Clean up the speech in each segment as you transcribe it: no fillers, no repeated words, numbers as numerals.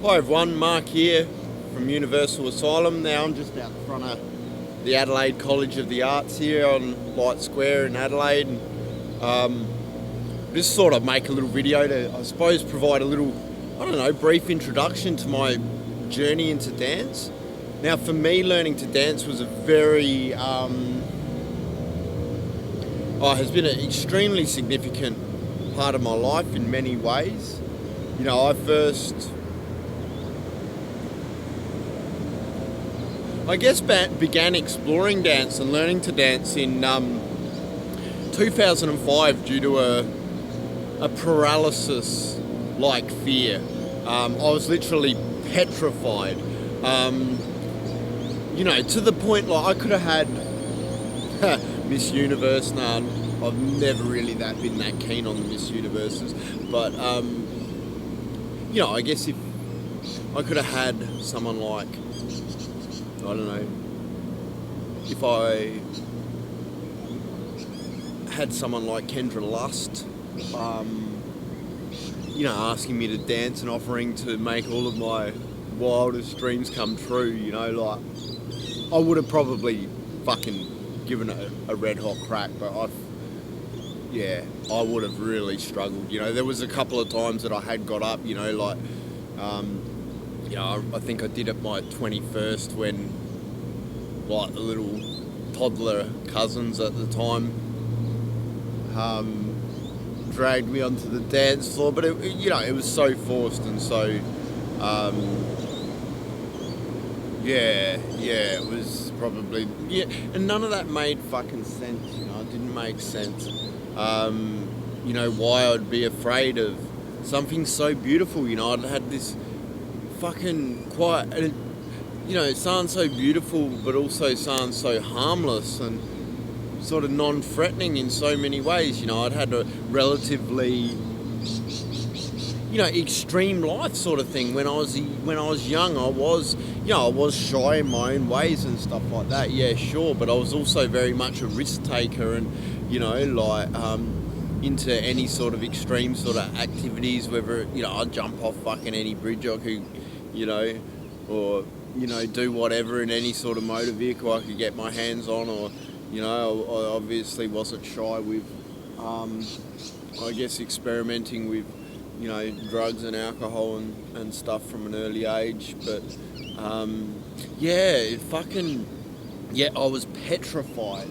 Hi everyone, Mark here from Universal Asylum. Now I'm just out front of the Adelaide College of the Arts here on Light Square in Adelaide. And, just sort of make a little video to, I suppose, provide a little, brief introduction to my journey into dance. Now for me, learning to dance was a very, has been an extremely significant part of my life in many ways. You know, I guess began exploring dance and learning to dance in 2005 due to a paralysis-like fear. I was literally petrified. To the point like I could have had Miss Universe. Now, I've never really been that keen on the Miss Universes, but I guess if I could have had someone like, if I had someone like Kendra Lust, asking me to dance and offering to make all of my wildest dreams come true, I would have probably fucking given it a red hot crack, but I would have really struggled. There was a couple of times that I had got up, I think I did it my 21st when, like, the little toddler cousins at the time dragged me onto the dance floor, but it was so forced and so, it was probably, and none of that made fucking sense, it didn't make sense, why I'd be afraid of something so beautiful, I'd had this fucking quiet, and it sounds so beautiful, but also sounds so harmless and sort of non-threatening in so many ways. I'd had a relatively, extreme life sort of thing. When I was young, I was shy in my own ways and stuff like that. Yeah, sure, but I was also very much a risk taker, and into any sort of extreme sort of activities, whether I'd jump off fucking any bridge I could, or do whatever in any sort of motor vehicle I could get my hands on, or I obviously wasn't shy with experimenting with drugs and alcohol and stuff from an early age, but I was petrified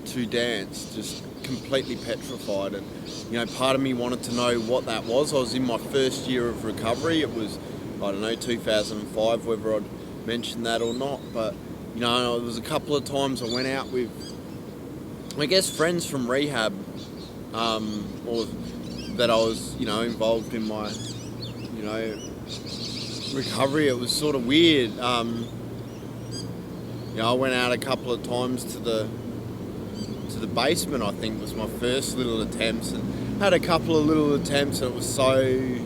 to dance, just completely petrified, and part of me wanted to know what that was. I was in my first year of recovery. It was 2005, whether I'd mentioned that or not, but there was a couple of times I went out with, friends from rehab, or that I was involved in my recovery. It was sort of weird. I went out a couple of times to the basement, I think was my first little attempts, and had a couple of little attempts, and it was so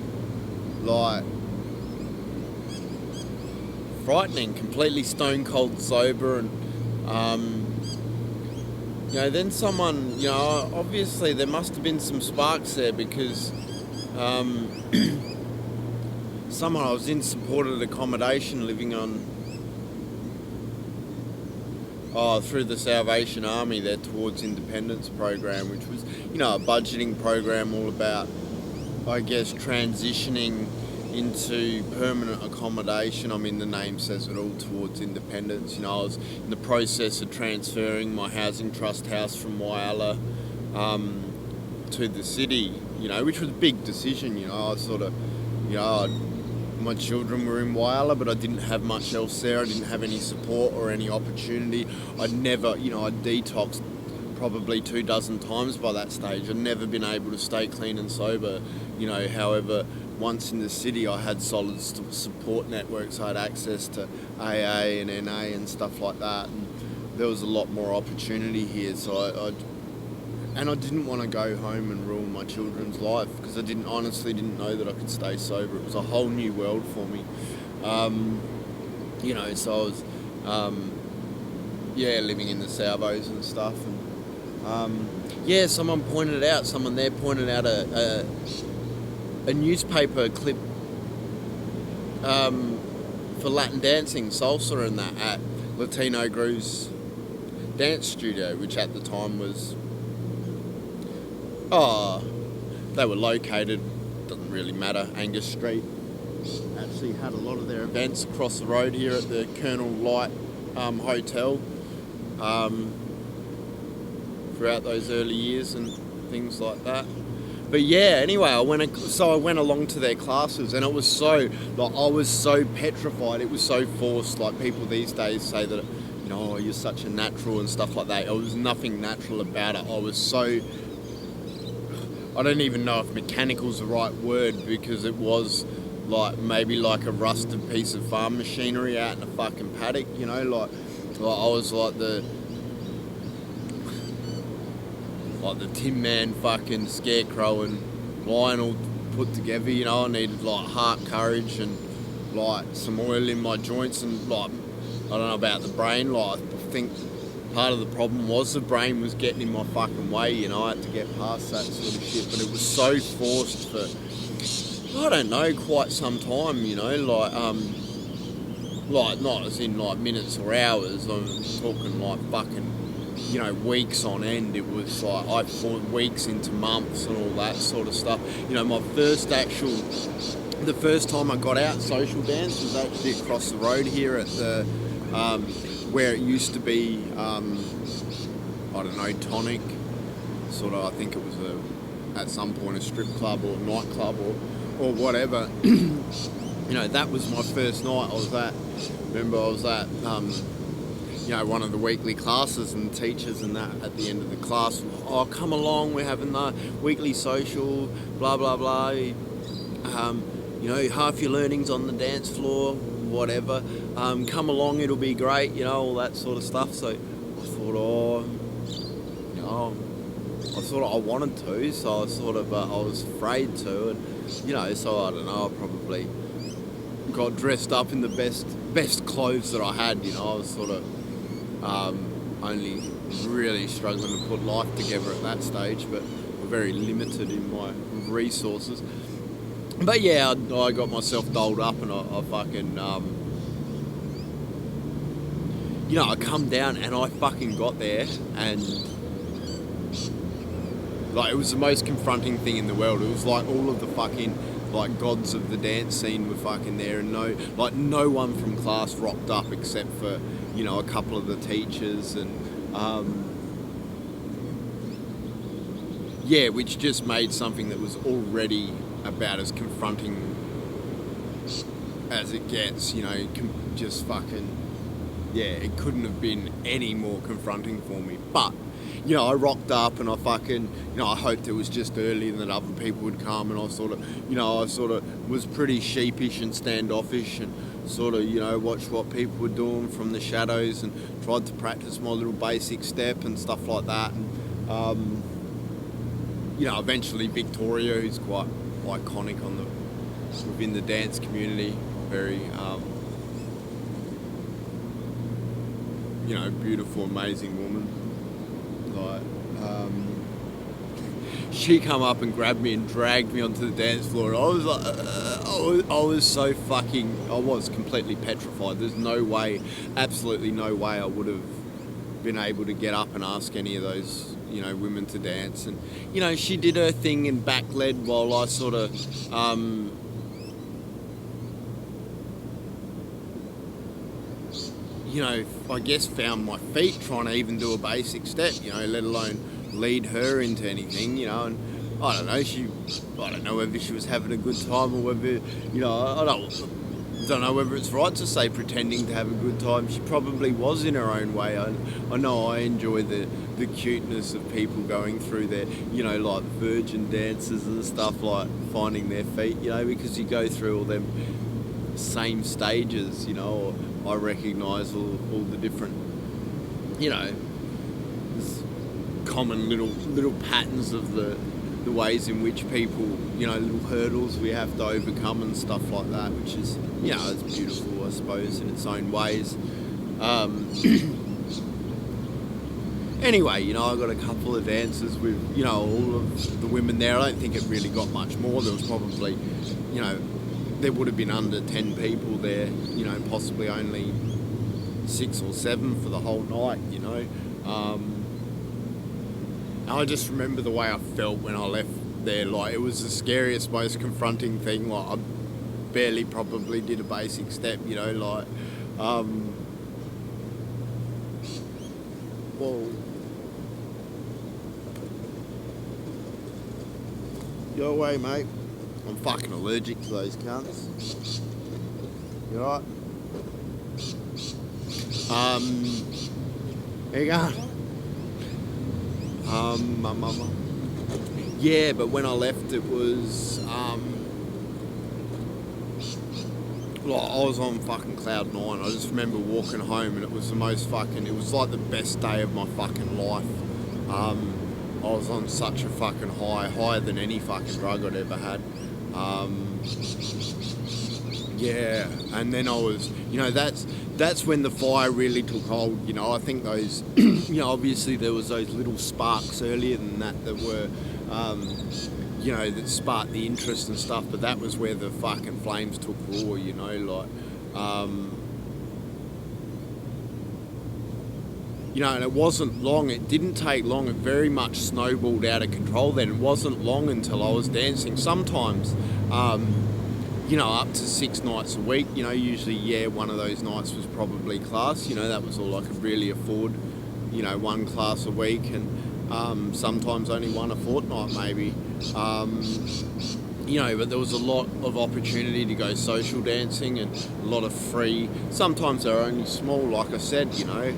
frightening, completely stone cold sober, and then someone, obviously there must have been some sparks there, because someone, I was in supported accommodation living on through the Salvation Army there towards Independence program, which was, a budgeting program all about, transitioning into permanent accommodation. I mean, the name says it all, towards independence. I was in the process of transferring my housing trust house from Whyalla to the city, which was a big decision. I was sort of, my children were in Whyalla, but I didn't have much else there. I didn't have any support or any opportunity. I'd never, I'd detoxed probably 24 times by that stage. I'd never been able to stay clean and sober, however, once in the city I had solid support networks. I had access to AA and NA and stuff like that, and there was a lot more opportunity here, so I didn't want to go home and ruin my children's life, because I honestly didn't know that I could stay sober. It was a whole new world for me. So I was, living in the Salvos and stuff. And someone pointed out a newspaper clip for Latin dancing, salsa and that at Latino Groove's dance studio, which at the time was, they were located, doesn't really matter, Angus Street. Actually had a lot of their events across the road here at the Colonel Light Hotel throughout those early years and things like that. But yeah, anyway, I went along to their classes, and it was so, like, I was so petrified. It was so forced. Like, people these days say that, you know, oh, you're such a natural and stuff like that. It was nothing natural about it. I was so, I don't even know if mechanical's the right word, because it was like maybe like a rusted piece of farm machinery out in a fucking paddock, you know, like I was like the Tin Man fucking Scarecrow and Lion all put together, you know. I needed like heart, courage, and like some oil in my joints, and like, I don't know about the brain, like I think part of the problem was the brain was getting in my fucking way, you know. I had to get past that sort of shit, but it was so forced for, I don't know, quite some time, you know, like not as in like minutes or hours, I'm talking like fucking, you know, weeks on end. It was like I fought weeks into months and all that sort of stuff. You know, the first time I got out social dance was actually across the road here at the, where it used to be, I don't know, Tonic, sort of, I think it was at some point a strip club or a nightclub or whatever. You know, that was my first night. I was at you know, one of the weekly classes, and the teachers and that at the end of the class, oh, come along, we're having the weekly social, blah, blah, blah. You know, half your learning's on the dance floor, whatever. Come along, it'll be great, you know, all that sort of stuff. So I thought, you know, I wanted to, so I was afraid to, and, you know, so I don't know, I probably got dressed up in the best clothes that I had, you know. I was sort of only really struggling to put life together at that stage, but very limited in my resources. But yeah, I got myself dolled up, and I fucking, you know, I come down and I fucking got there, and like, it was the most confronting thing in the world. It was like all of the fucking, like, gods of the dance scene were fucking there, and no one from class rocked up except for, you know, a couple of the teachers, and yeah, which just made something that was already about as confronting as it gets, you know, just fucking, yeah, it couldn't have been any more confronting for me. But, you know, I rocked up, and I fucking, you know, I hoped it was just early and that other people would come, and I sort of was pretty sheepish and standoffish, and sort of, you know, watched what people were doing from the shadows, and tried to practice my little basic step and stuff like that. And, you know, eventually Victoria, who's quite iconic within the dance community, very, you know, beautiful, amazing woman. Like, she come up and grabbed me and dragged me onto the dance floor, and I was like, I was completely petrified. There's no way, absolutely no way I would have been able to get up and ask any of those, you know, women to dance. And, you know, she did her thing and back-led while I sort of, you know, I guess found my feet trying to even do a basic step, you know, let alone lead her into anything, you know. And I don't know whether she was having a good time, or whether, you know, I don't know whether it's right to say pretending to have a good time. She probably was in her own way. I know I enjoy the cuteness of people going through their, you know, like virgin dances and stuff, like finding their feet, you know, because you go through all them same stages, you know. I recognise all the different, you know, common little patterns of the ways in which people, you know, little hurdles we have to overcome and stuff like that, which is, you know, it's beautiful, I suppose, in its own ways. Anyway, you know, I got a couple of dances with, you know, all of the women there. I don't think it really got much more. There was probably, you know, there would have been under 10 people there, you know, possibly only 6 or 7 for the whole night, you know. I just remember the way I felt when I left there. Like, it was the scariest, most confronting thing. Like, I barely probably did a basic step, you know, like, whoa. Go away, mate. I'm fucking allergic to those cunts. You alright? There you go. Yeah, but when I left, it was, like, I was on fucking cloud 9. I just remember walking home, and it was the most fucking, it was like the best day of my fucking life. I was on such a fucking high, higher than any fucking drug I'd ever had. Yeah, and then I was, you know, that's when the fire really took hold, you know. I think those, you know, obviously there was those little sparks earlier than that were, you know, that sparked the interest and stuff, but that was where the fucking flames took raw, you know, like, you know, and it wasn't long, it didn't take long, it very much snowballed out of control then. It wasn't long until I was dancing, sometimes, you know, up to 6 nights a week, you know, usually, yeah, one of those nights was probably class, you know, that was all I could really afford, you know, 1 class a week, and sometimes only 1 a fortnight maybe, you know, but there was a lot of opportunity to go social dancing and a lot of free, sometimes they're only small, like I said, you know,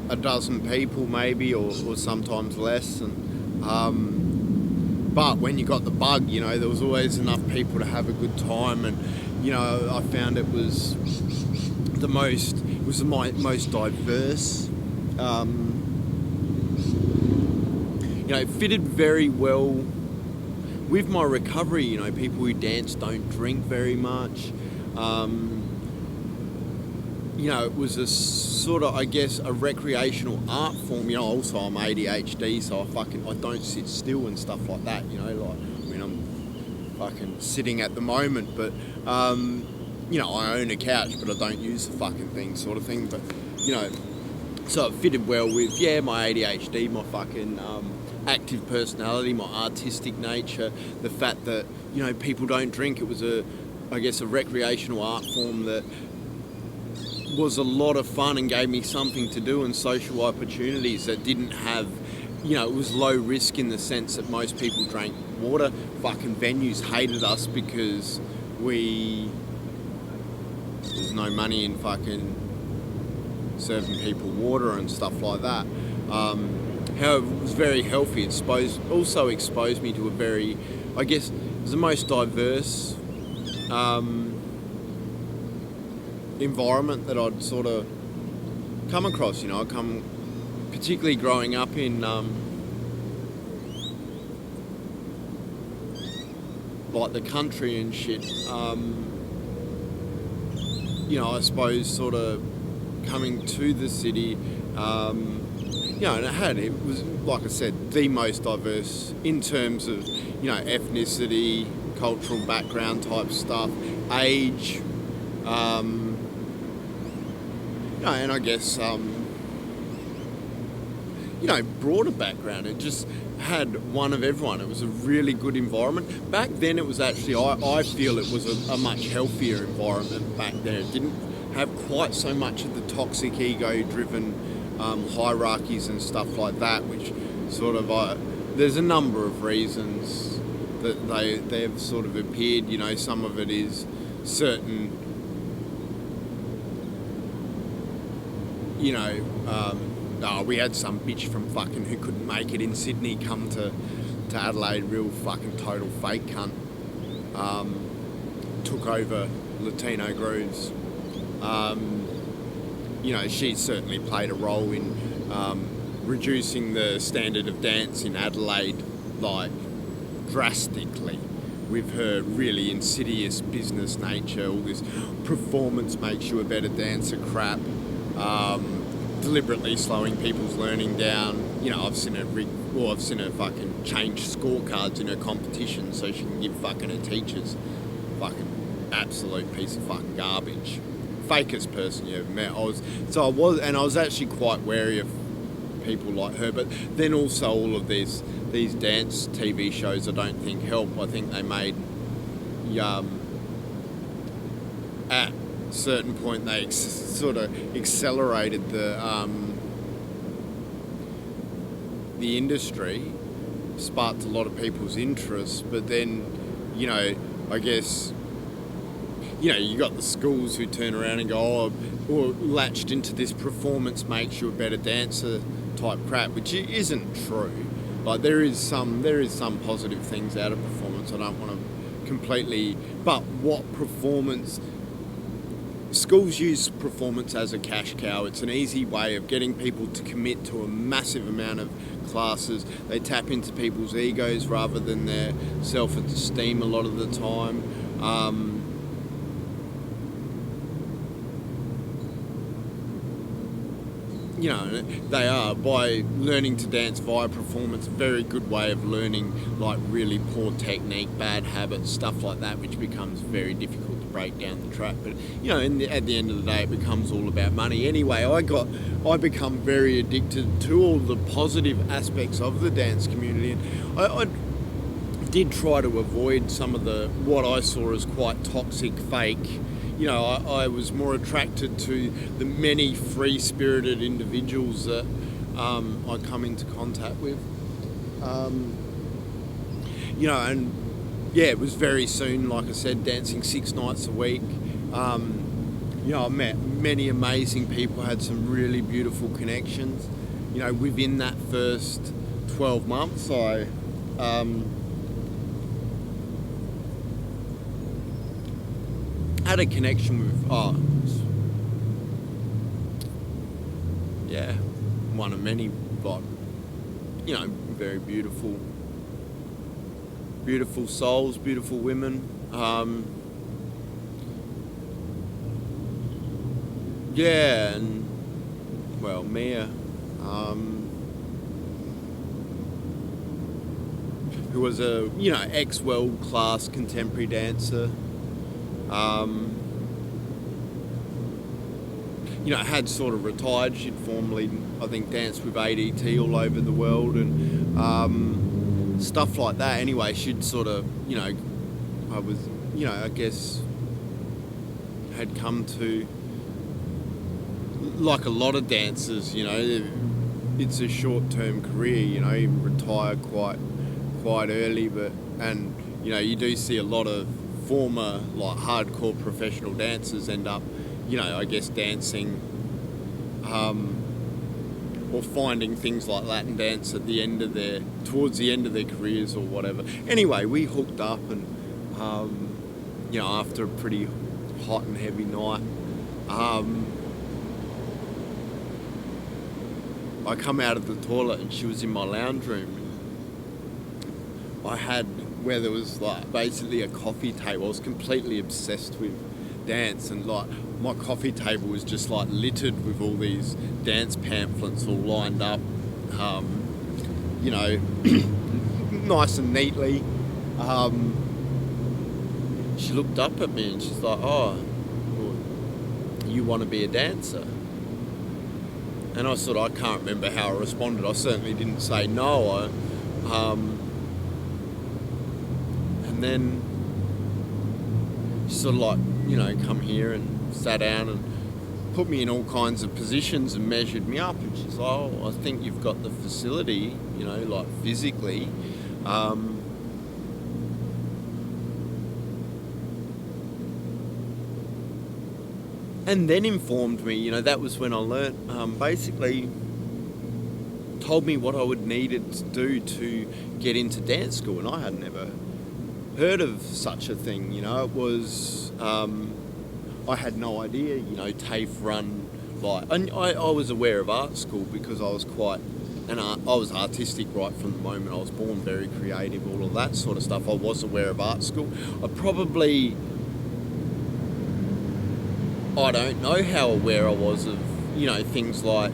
a dozen people maybe, or sometimes less, and but when you got the bug, you know, there was always enough people to have a good time, and, you know, I found it was the most diverse, you know, it fitted very well with my recovery. You know, people who dance don't drink very much. You know, it was a sort of, I guess, a recreational art form. You know, also I'm ADHD, so I don't sit still and stuff like that, you know, like, I mean, I'm fucking sitting at the moment, but, you know, I own a couch, but I don't use the fucking thing, sort of thing, but, you know, so it fitted well with, yeah, my ADHD, my fucking, active personality, my artistic nature, the fact that, you know, people don't drink. It was I guess, a recreational art form that was a lot of fun and gave me something to do and social opportunities that didn't have, you know, it was low risk in the sense that most people drank water. Fucking venues hated us because there's no money in fucking serving people water and stuff like that. However, it was very healthy. It also exposed me to a very, I guess, it was the most diverse environment that I'd sort of come across, you know. Particularly growing up in like the country and shit, you know, I suppose sort of coming to the city, you know, and it was, like I said, the most diverse in terms of, you know, ethnicity, cultural background type stuff, age, you know, and I guess, you know, broader background. It just had one of everyone. It was a really good environment. Back then it was actually, I feel it was a much healthier environment back then. It didn't have quite so much of the toxic ego-driven hierarchies and stuff like that, which sort of, there's a number of reasons that they've sort of appeared. You know, some of it is certain, you know, we had some bitch from fucking who couldn't make it in Sydney come to Adelaide, real fucking total fake cunt, took over Latino Grooves. You know, she certainly played a role in reducing the standard of dance in Adelaide, like, drastically, with her really insidious business nature, all this performance makes you a better dancer crap, deliberately slowing people's learning down, I've seen her fucking change scorecards in her competition so she can give fucking her teachers fucking absolute piece of fucking garbage. Fakest person you ever met. I was actually quite wary of people like her, but then also all of these dance TV shows I don't think help. I think they made at a certain point they sort of accelerated the industry, sparked a lot of people's interest, but then, I guess, you got the schools who turn around and go, or latched into this performance makes you a better dancer type crap, which isn't true. Like, there is some positive things out of performance. I don't want to completely, but what performance, schools use performance as a cash cow. It's an easy way of getting people to commit to a massive amount of classes. They tap into people's egos rather than their self-esteem a lot of the time. They are, by learning to dance via performance, a very good way of learning like really poor technique, bad habits, stuff like that, which becomes very difficult to break down the track. But at the end of the day, it becomes all about money. Anyway, I become very addicted to all the positive aspects of the dance community, and I did try to avoid some of what I saw as quite toxic, fake. I was more attracted to the many free-spirited individuals that I come into contact with. It was very soon, like I said, dancing 6 nights a week. I met many amazing people, had some really beautiful connections. Within that first 12 months, I had a connection with one of many, but very beautiful souls, beautiful women. And Mia, who was a ex-world class contemporary dancer. Had sort of retired. She'd formerly, I think, danced with ADT all over the world and stuff like that. Anyway, she'd sort of, I guess, had come to, like a lot of dancers, it's a short-term career, you retire quite early, and you do see a lot of former, like, hardcore professional dancers end up, I guess, dancing or finding things like Latin dance towards the end of their careers or whatever. Anyway, we hooked up and, after a pretty hot and heavy night, I come out of the toilet and she was in my lounge room. I had, where there was like basically a coffee table. I was completely obsessed with dance, and like my coffee table was just like littered with all these dance pamphlets all lined up, nice and neatly. She looked up at me and she's like, "Oh, well, you want to be a dancer?" And I can't remember how I responded. I certainly didn't say no. And then she sort of like, come here and sat down and put me in all kinds of positions and measured me up. And she's like, "Oh, I think you've got the facility, like physically. And then informed me, that was when I learnt, basically told me what I would need to do to get into dance school. And I had never heard of such a thing, It was, I had no idea, TAFE run, and I was aware of art school because I was I was artistic right from the moment I was born, very creative, all of that sort of stuff. I was aware of art school. I don't know how aware I was of, things like,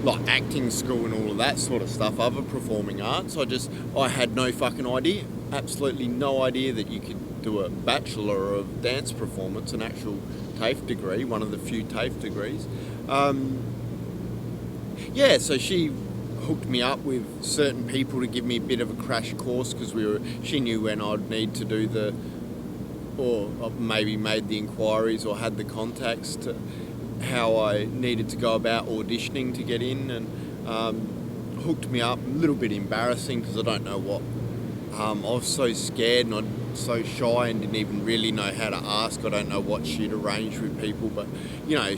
like acting school and all of that sort of stuff, other performing arts. I had no fucking idea, absolutely no idea that you could do a Bachelor of Dance Performance, an actual TAFE degree, one of the few TAFE degrees. So she hooked me up with certain people to give me a bit of a crash course, because she knew when I'd need to do or maybe made the inquiries or had the contacts to how I needed to go about auditioning to get in, and hooked me up. A little bit embarrassing because I don't know what. I was so scared and I'm so shy and didn't even really know how to ask. I don't know what she'd arranged with people, but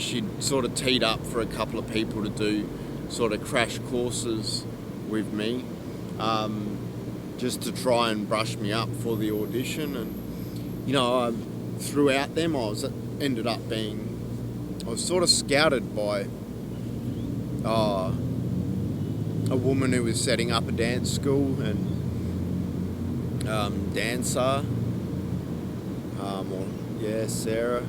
she'd sort of teed up for a couple of people to do sort of crash courses with me, just to try and brush me up for the audition. And throughout them, I was sort of scouted by a woman who was setting up a dance school, and dancer, Sarah.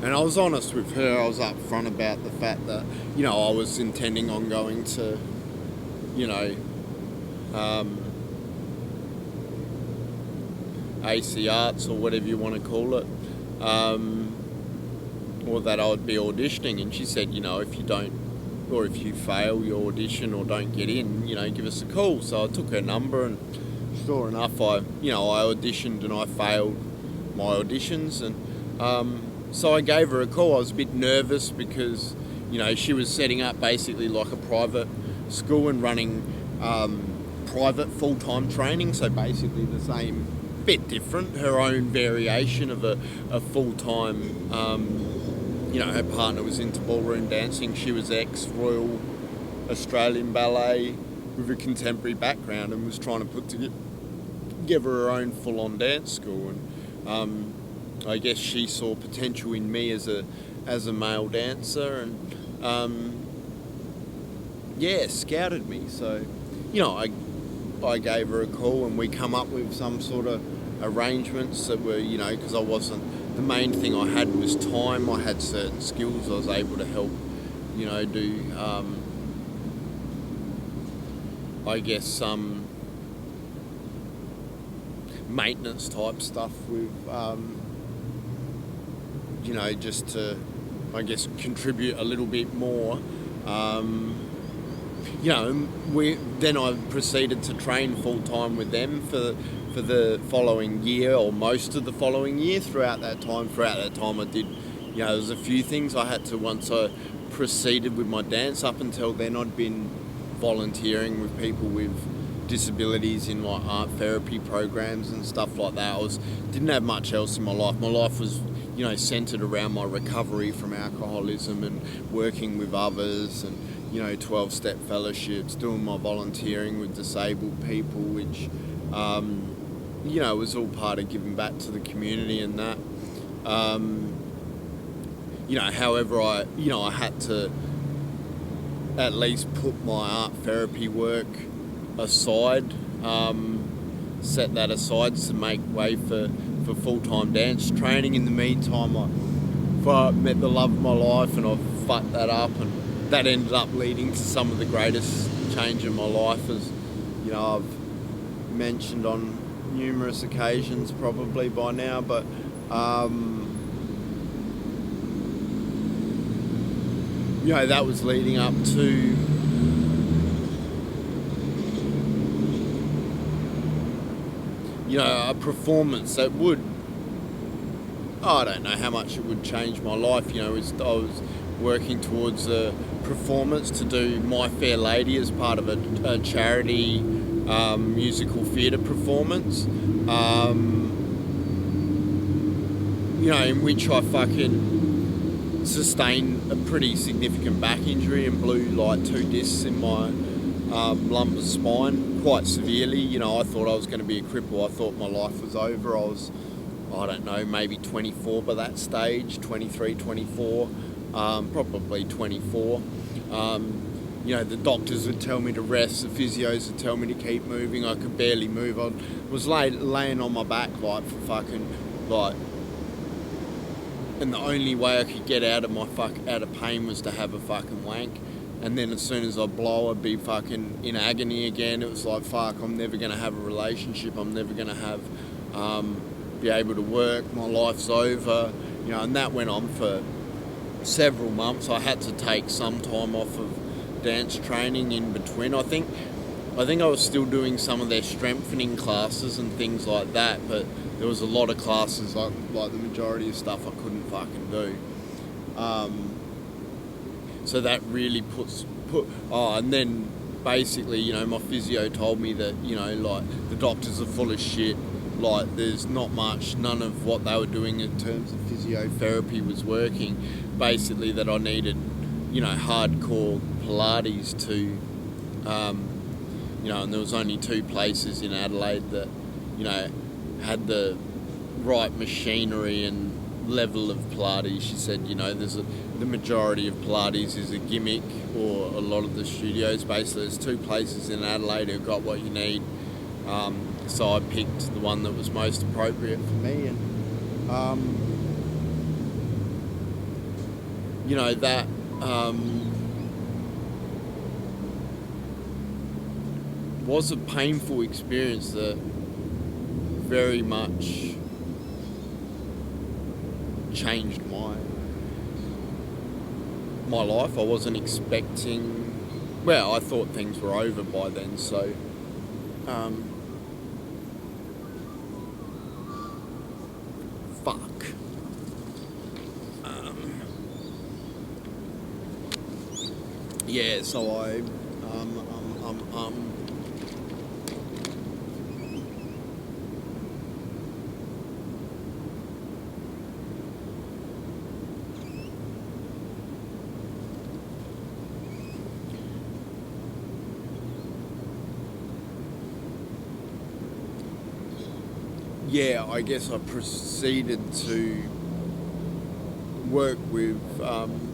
And I was honest with her. I was upfront about the fact that, I was intending on going to, AC Arts or whatever you want to call it, or that I would be auditioning. And she said, if you don't, or if you fail your audition or don't get in, give us a call. So I took her number, and sure enough, I auditioned and I failed my auditions. And so I gave her a call. I was a bit nervous because, she was setting up basically like a private school and running private full-time training. So basically the same, bit different, her own variation of a full-time, her partner was into ballroom dancing. She was ex-Royal Australian Ballet with a contemporary background and was trying to put together her own full-on dance school. And I guess she saw potential in me as a male dancer, and scouted me. So I gave her a call, and we come up with some sort of arrangements that were, because the main thing I had was time. I had certain skills. I was able to help, do, some maintenance type stuff with, just to, contribute a little bit more. Then I proceeded to train full time with them for the following year, or most of the following year. Throughout that time, I did, there was a few things I had to, once I proceeded with my dance. Up until then, I'd been volunteering with people with disabilities in like art therapy programs and stuff like that. Didn't have much else in my life. My life was, centered around my recovery from alcoholism and working with others, and 12-step fellowships, doing my volunteering with disabled people, which, was all part of giving back to the community and that. However, I had to at least put my art therapy work aside, set that aside to make way for full-time dance training. In the meantime, I met the love of my life, and I fucked that up, and that ended up leading to some of the greatest change in my life, as I've mentioned on numerous occasions probably by now. But that was leading up to a performance that would, I don't know how much it would change my life. I was working towards a performance to do My Fair Lady as part of a charity musical theatre performance, in which I fucking sustained a pretty significant back injury and blew like 2 discs in my lumbar spine quite severely. I thought I was going to be a cripple. I thought my life was over. I was, maybe 24 by that stage, 23, 24. Probably 24. The doctors would tell me to rest, the physios would tell me to keep moving. I could barely move. I was laying on my back like for fucking and the only way I could get out of pain was to have a fucking wank. And then as soon as I blow, I'd be fucking in agony again. It was like, fuck, I'm never going to have a relationship. I'm never going to have, be able to work. My life's over. You know, and that went on for several months. I had to take some time off of dance training in between. I think I was still doing some of their strengthening classes and things like that, but there was a lot of classes, like the majority of stuff I couldn't fucking do. So that really and then basically, you know, my physio told me that, you know, like, the doctors are full of shit. Like, there's not much, none of what they were doing in terms of physiotherapy was working. Basically, that I needed, you know, hardcore Pilates to, you know, and there was only 2 places in Adelaide that, you know, had the right machinery and level of Pilates. She said, you know, the majority of Pilates is a gimmick, or a lot of the studios. Basically, there's 2 places in Adelaide who've got what you need. So I picked the one that was most appropriate for me, and you know, that was a painful experience that very much changed my life. I wasn't expecting, well, I thought things were over by then, so fuck. Yeah, so I yeah, I guess I proceeded to work with fucking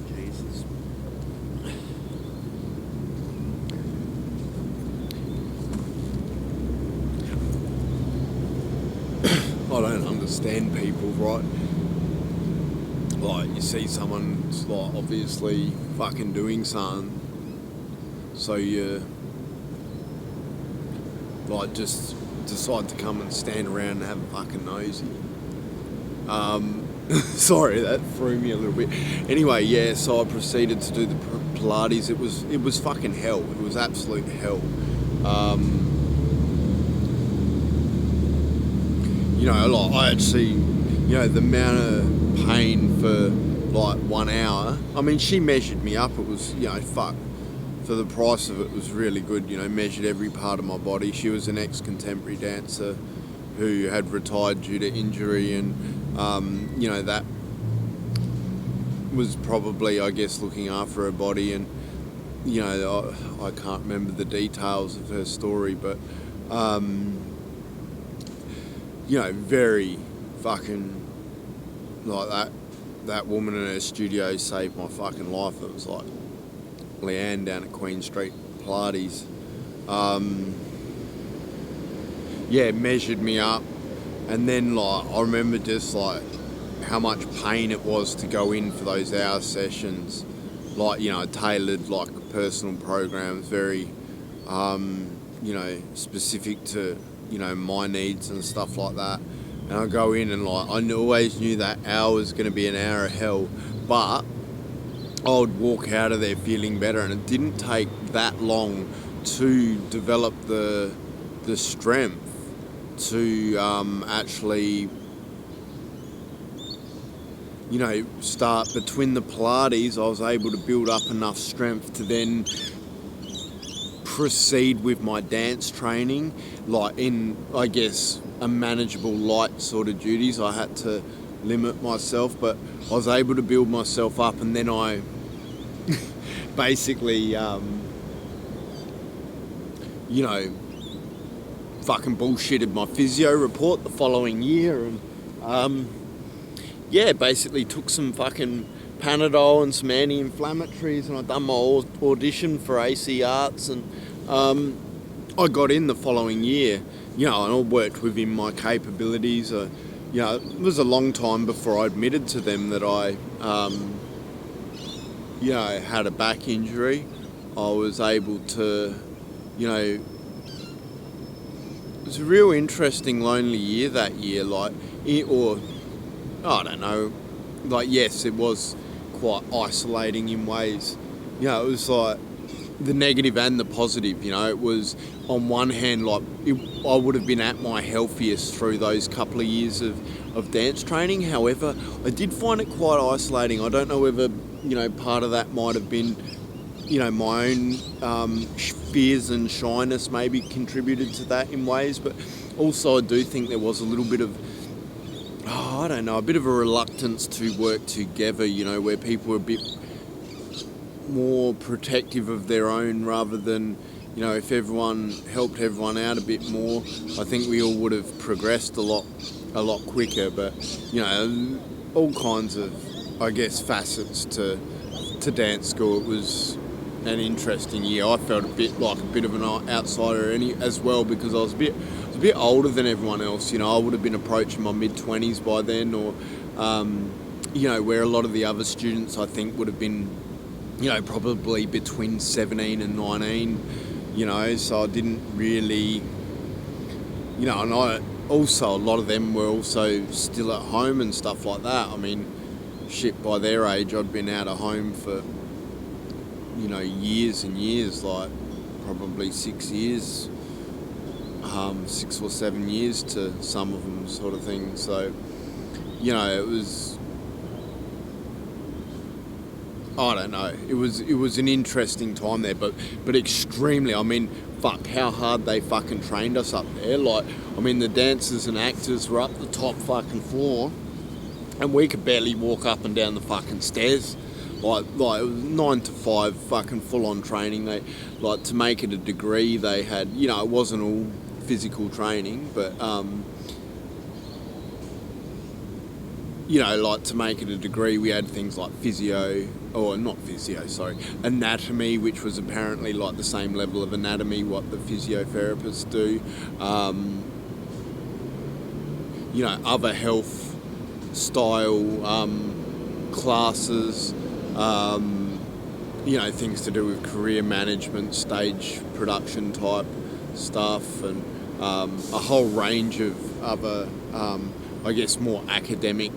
Jesus. I don't understand people, right? Like, you see someone's like obviously fucking doing something, so you like just decide to come and stand around and have a fucking nosy. Sorry, that threw me a little bit. Anyway, yeah, so I proceeded to do the Pilates. It was fucking hell. It was absolute hell. You know, like, I actually, you know, the amount of pain for like 1 hour. I mean, she measured me up. It was, you know, fuck. For the price of it, was really good, you know, measured every part of my body. She was an ex-contemporary dancer who had retired due to injury, and, you know, that was probably, I guess, looking after her body. And, you know, I can't remember the details of her story, but, you know, very fucking, like, that woman in her studio saved my fucking life. It was like Leanne down at Queen Street Pilates. Yeah, measured me up, and then, like, I remember just like how much pain it was to go in for those hour sessions. Like, you know, tailored, like, personal programs, very you know, specific to, you know, my needs and stuff like that. And I go in and, like, I always knew that hour was going to be an hour of hell, but I would walk out of there feeling better. And it didn't take that long to develop the strength to actually, you know, start between the Pilates. I was able to build up enough strength to then proceed with my dance training, like, in, I guess, a manageable light sort of duties. I had to limit myself, but I was able to build myself up, and then I basically, you know, fucking bullshitted my physio report the following year, and yeah, basically took some fucking Panadol and some anti-inflammatories, and I done my audition for AC Arts, and I got in the following year, and I worked within my capabilities. It was a long time before I admitted to them that I, had a back injury. I was able to, it was a real interesting, lonely year that year. I don't know, yes, it was quite isolating in ways. It was like the negative and the positive. It was, on one hand, I would have been at my healthiest through those couple of years of dance training. However, I did find it quite isolating. I don't know whether, part of that might have been, my own fears and shyness maybe contributed to that in ways, but also I do think there was a little bit of, a bit of a reluctance to work together, where people were a bit more protective of their own rather than, if everyone helped everyone out a bit more, I think we all would have progressed a lot quicker. But, all kinds of, facets to dance school. It was an interesting year. I felt a bit of an outsider as well, because I was a bit older than everyone else. I would have been approaching my mid-20s by then, or where a lot of the other students I think would have been, probably between 17 and 19, so I didn't really, and I also, a lot of them were also still at home and stuff like that. I mean, shit, by their age I'd been out of home for, years and years, probably 6 years, 6 or 7 years to some of them, sort of thing. So, it was, I don't know, it was an interesting time there, but extremely, I mean, fuck, how hard they fucking trained us up there. The dancers and actors were up the top fucking floor, and we could barely walk up and down the fucking stairs. It was 9 to 5 fucking full-on training. They, to make it a degree, they had, it wasn't all physical training, but, to make it a degree, we had things like anatomy, which was apparently the same level of anatomy what the physiotherapists do. Other health style classes, things to do with career management, stage production type stuff, and a whole range of other, more academic,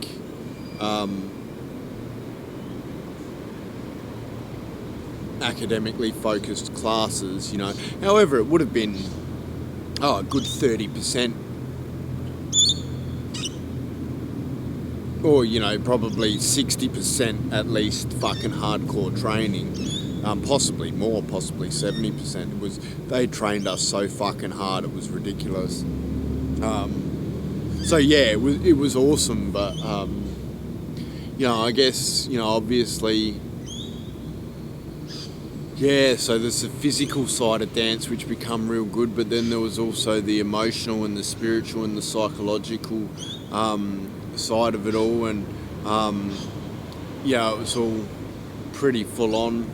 academically focused classes, However, it would have been, a good 30%, or, probably 60% at least fucking hardcore training. Possibly more, possibly 70%. They trained us so fucking hard, it was ridiculous. So yeah, it was awesome, but, obviously, yeah, so there's the physical side of dance which become real good, but then there was also the emotional and the spiritual and the psychological side of it all, and it was all pretty full on.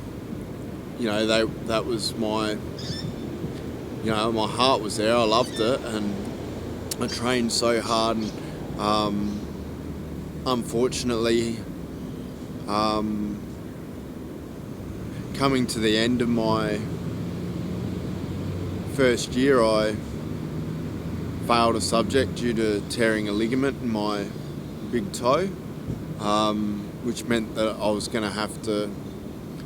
That was my, my heart was there. I loved it, and I trained so hard, and unfortunately, coming to the end of my first year, I failed a subject due to tearing a ligament in my big toe, which meant that I was going to have to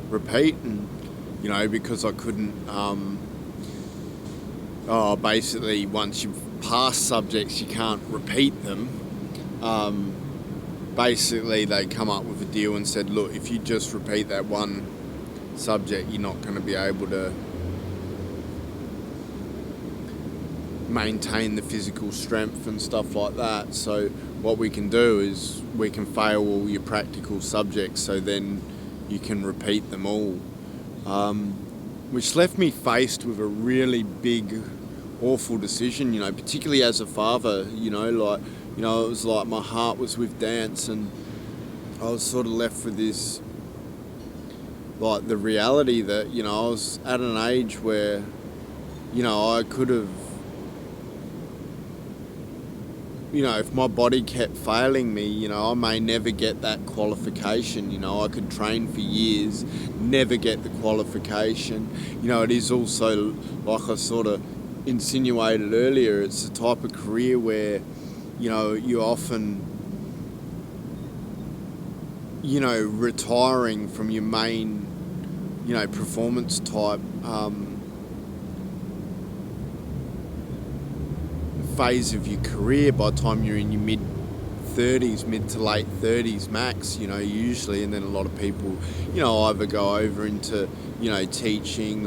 repeat, and because I couldn't, basically once you've passed subjects you can't repeat them. Basically they come up with a deal and said, look, if you just repeat that one subject, you're not going to be able to maintain the physical strength and stuff like that. So what we can do is we can fail all your practical subjects, so then you can repeat them all, which left me faced with a really big, awful decision, particularly as a father. It was like my heart was with dance, and I was sort of left with this, the reality that, I was at an age where, I could have, if my body kept failing me, I may never get that qualification. I could train for years, never get the qualification. It is also, like I sort of insinuated earlier, it's the type of career where, you often, retiring from your main, performance type phase of your career by the time you're in your mid to late 30s max, usually, and then a lot of people, either go over into, teaching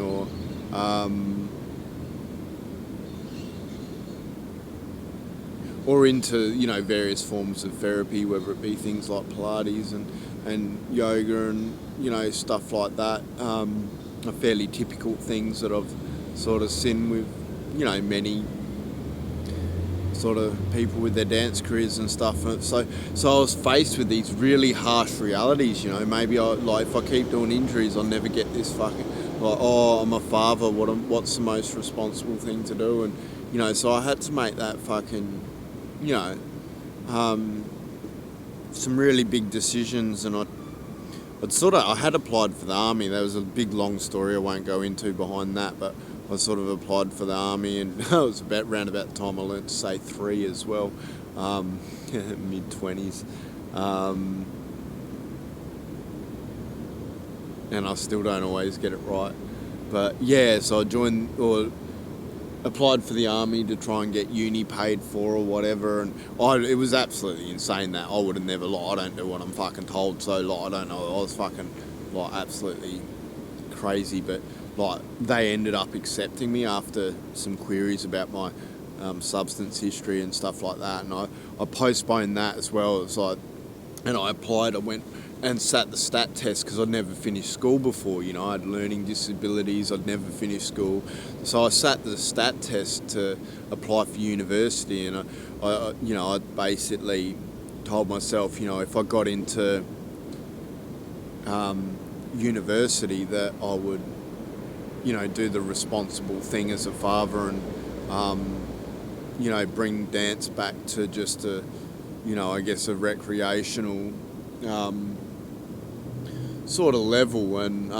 or into, various forms of therapy, whether it be things like Pilates and yoga and, stuff like that, are fairly typical things that I've sort of seen with, many sort of people with their dance careers and stuff. And so I was faced with these really harsh realities. Maybe if I keep doing injuries, I'll never get this fucking, I'm a father, what's the most responsible thing to do? And so I had to make that fucking, some really big decisions. And I had applied for the army. There was a big long story I won't go into behind that, but I sort of applied for the army, and it was around about the time I learnt to say 3 as well, mid-20s. And I still don't always get it right. But yeah, so I applied for the army to try and get uni paid for or whatever, and it was absolutely insane that I would have never, I don't do what I'm fucking told, so I don't know, I was fucking absolutely crazy, but they ended up accepting me after some queries about my substance history and stuff like that, and I postponed that as well. And I applied, I went and sat the stat test because I'd never finished school before. I had learning disabilities, I'd never finished school, so I sat the stat test to apply for university, and I basically told myself, if I got into university, that I would do the responsible thing as a father and, bring dance back to just a, I guess a recreational sort of level. And,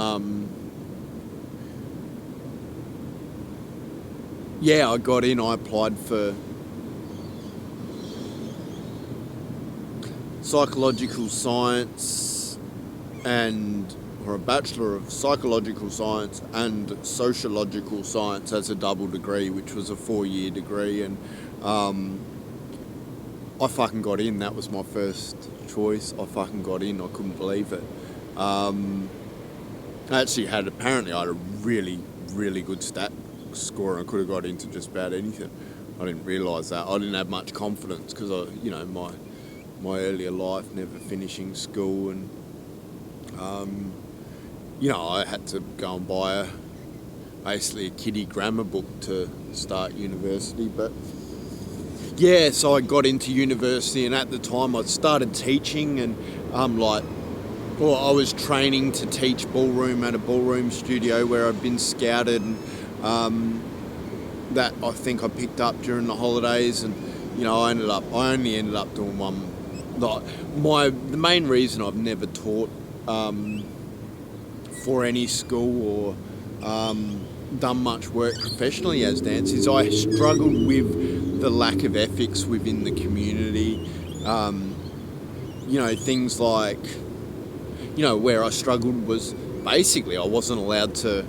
I got in, I applied for psychological science or a Bachelor of Psychological Science and Sociological Science as a double degree, which was a 4-year degree, and I fucking got in. That was my first choice. I fucking got in. I couldn't believe it. I apparently I had a really, really good stat score, and I could have got into just about anything. I didn't realise that. I didn't have much confidence because my earlier life, never finishing school, and I had to go and buy basically a kiddie grammar book to start university. But yeah, so I got into university, and at the time I'd started teaching, and I was training to teach ballroom at a ballroom studio where I'd been scouted, and that I think I picked up during the holidays, and I only ended up doing one. The main reason I've never taught for any school or done much work professionally as dance is I struggled with the lack of ethics within the community. Things like, where I struggled was basically I wasn't allowed to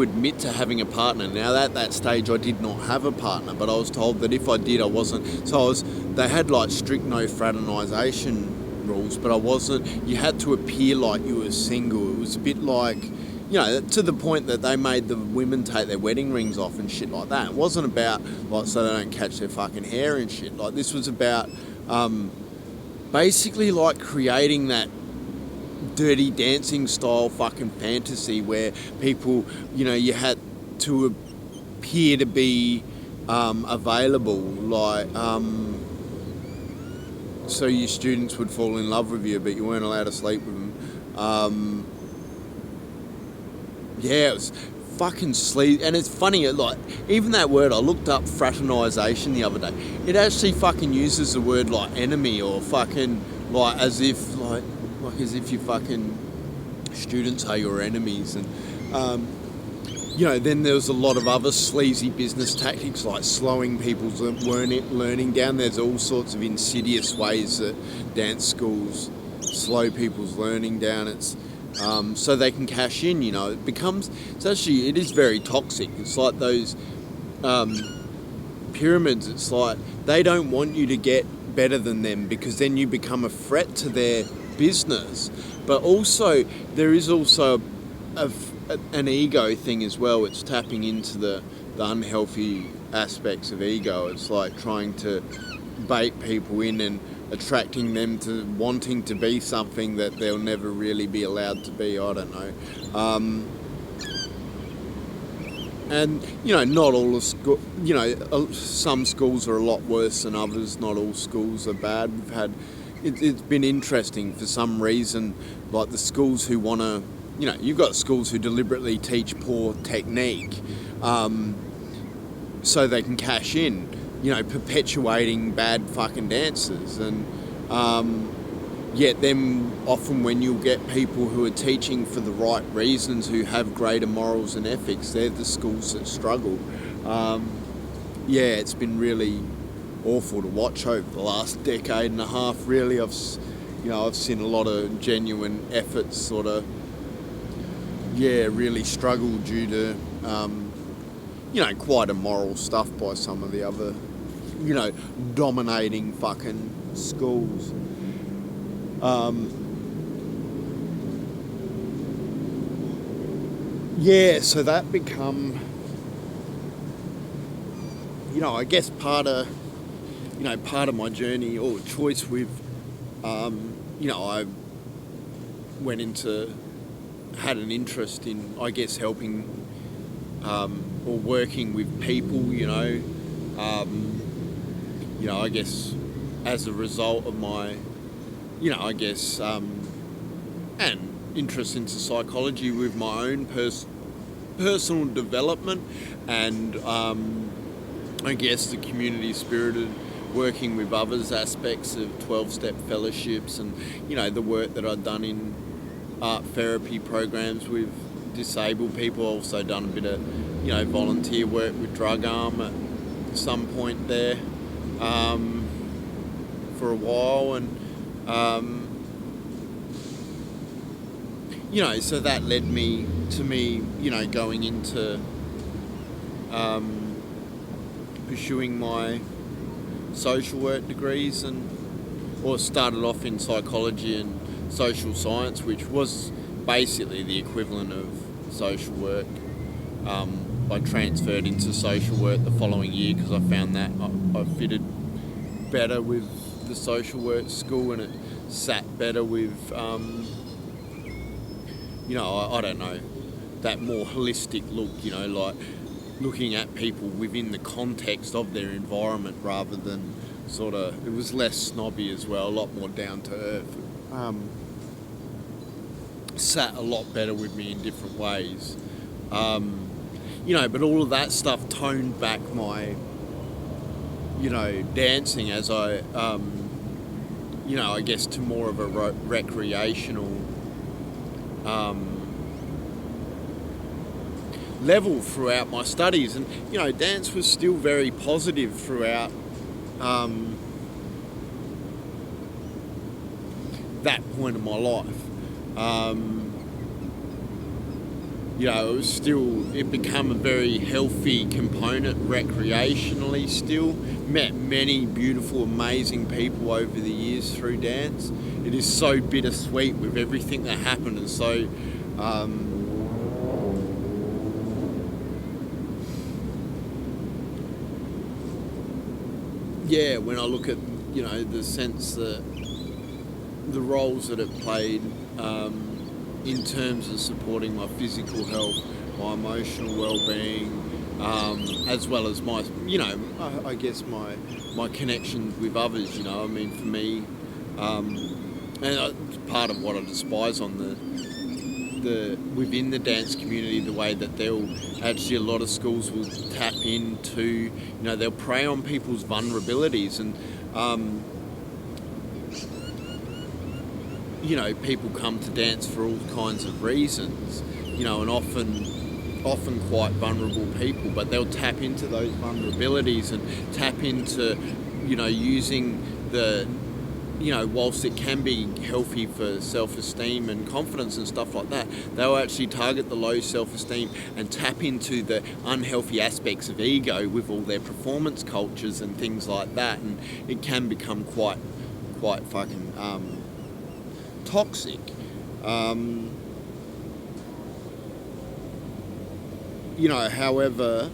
admit to having a partner. Now, at that stage, I did not have a partner, but I was told that if I did, I wasn't. So they had strict no fraternisation rules, but I wasn't. You had to appear like you were single. It was a bit like, to the point that they made the women take their wedding rings off and shit like that. It wasn't about so they don't catch their fucking hair and shit. This was about basically creating that Dirty Dancing style fucking fantasy where people, you had to appear to be available, so your students would fall in love with you, but you weren't allowed to sleep with them. Yeah, it was fucking sleazy. And it's funny, like, even that word, I looked up fraternisation the other day. It actually fucking uses the word, like, enemy or fucking, like, as if, as if you fucking students are your enemies. And, then there's a lot of other sleazy business tactics like slowing people's learning down. There's all sorts of insidious ways that dance schools slow people's learning down. It's so they can cash in. It is very toxic. It's like those pyramids. It's like they don't want you to get better than them because then you become a threat to their business. But also there is also an ego thing as well. It's tapping into the unhealthy aspects of ego. It's like trying to bait people in and attracting them to wanting to be something that they'll never really be allowed to be. I don't know. And, not all the some schools are a lot worse than others. Not all schools are bad. It's been interesting for some reason, like the schools who want to, you've got schools who deliberately teach poor technique so they can cash in, perpetuating bad fucking dances. And yet then often when you'll get people who are teaching for the right reasons, who have greater morals and ethics, they're the schools that struggle. It's been really awful to watch over the last decade and a half. Really, I've seen a lot of genuine efforts sort of really struggle due to quite immoral stuff by some of the other dominating fucking schools. So that become I guess part of my journey or choice with I had an interest in, I guess, helping or working with people, I guess as a result of my, and interest into psychology with my own personal development and I guess the community spirited working with others aspects of 12-step fellowships and, the work that I've done in art therapy programs with disabled people. I've also done a bit of, volunteer work with Drug Arm at some point there for a while. And, so that led me to going into pursuing my social work degrees or started off in psychology and social science, which was basically the equivalent of social work. I transferred into social work the following year because I found that I fitted better with the social work school and it sat better with, I don't know, that more holistic look, like looking at people within the context of their environment rather than it was less snobby as well, a lot more down to earth. Sat a lot better with me in different ways. But all of that stuff toned back my, dancing as I, I guess to more of a recreational level throughout my studies. And, dance was still very positive throughout that point of my life. It became a very healthy component recreationally still. Met many beautiful, amazing people over the years through dance. It is so bittersweet with everything that happened and so when I look at, the sense that the roles that it played in terms of supporting my physical health, my emotional well-being, as well as my, I guess my connections with others, for me, and it's part of what I despise on within the dance community, the way that they'll actually, a lot of schools will tap into, they'll prey on people's vulnerabilities, and people come to dance for all kinds of reasons, and often quite vulnerable people, but they'll tap into those vulnerabilities and tap into, using the, whilst it can be healthy for self-esteem and confidence and stuff like that, they'll actually target the low self-esteem and tap into the unhealthy aspects of ego with all their performance cultures and things like that, and it can become quite fucking toxic. However,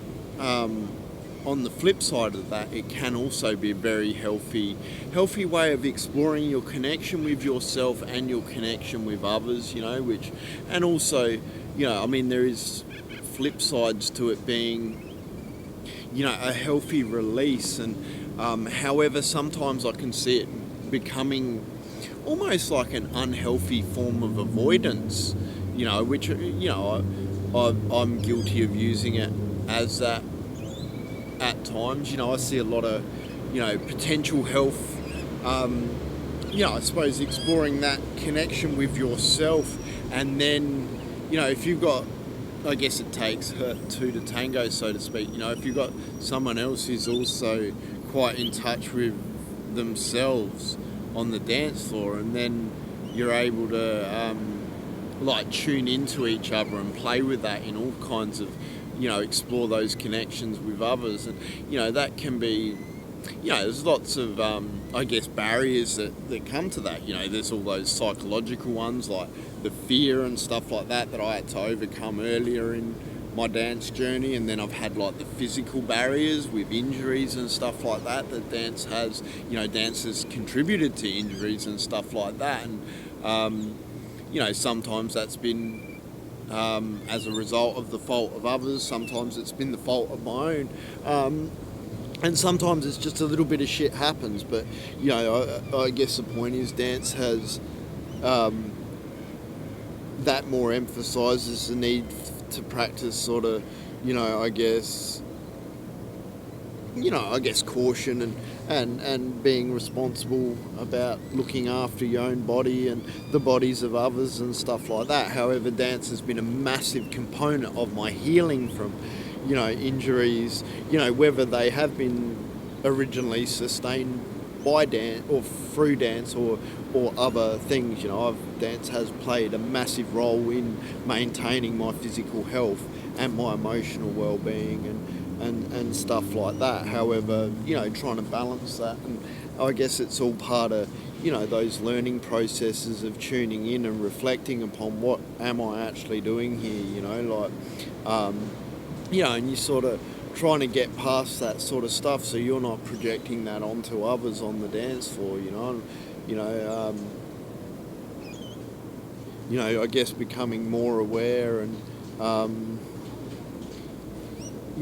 on the flip side of that, it can also be a very healthy way of exploring your connection with yourself and your connection with others, and also, there is flip sides to it being, a healthy release, and however, sometimes I can see it becoming almost like an unhealthy form of avoidance, which, I'm guilty of using it as that at times. I see a lot of, potential health, I suppose exploring that connection with yourself, and then, if you've got, I guess it takes two to tango, so to speak, if you've got someone else who's also quite in touch with themselves on the dance floor, and then you're able to tune into each other and play with that in all kinds of, explore those connections with others, and that can be, there's lots of I guess barriers that come to that. There's all those psychological ones like the fear and stuff like that I had to overcome earlier in my dance journey, and then I've had like the physical barriers with injuries and stuff like that dance has. Dance has contributed to injuries and stuff like that, and sometimes that's been as a result of the fault of others, sometimes it's been the fault of my own, and sometimes it's just a little bit of shit happens, but I guess the point is dance has that more emphasises the need to practice sort of, I guess caution and being responsible about looking after your own body and the bodies of others and stuff like that. However, dance has been a massive component of my healing from, injuries, whether they have been originally sustained by dance or through dance or other things. Dance has played a massive role in maintaining my physical health and my emotional well-being and stuff like that. However, trying to balance that, and I guess it's all part of, those learning processes of tuning in and reflecting upon what am I actually doing here, and you sort of trying to get past that sort of stuff so you're not projecting that onto others on the dance floor, I guess becoming more aware and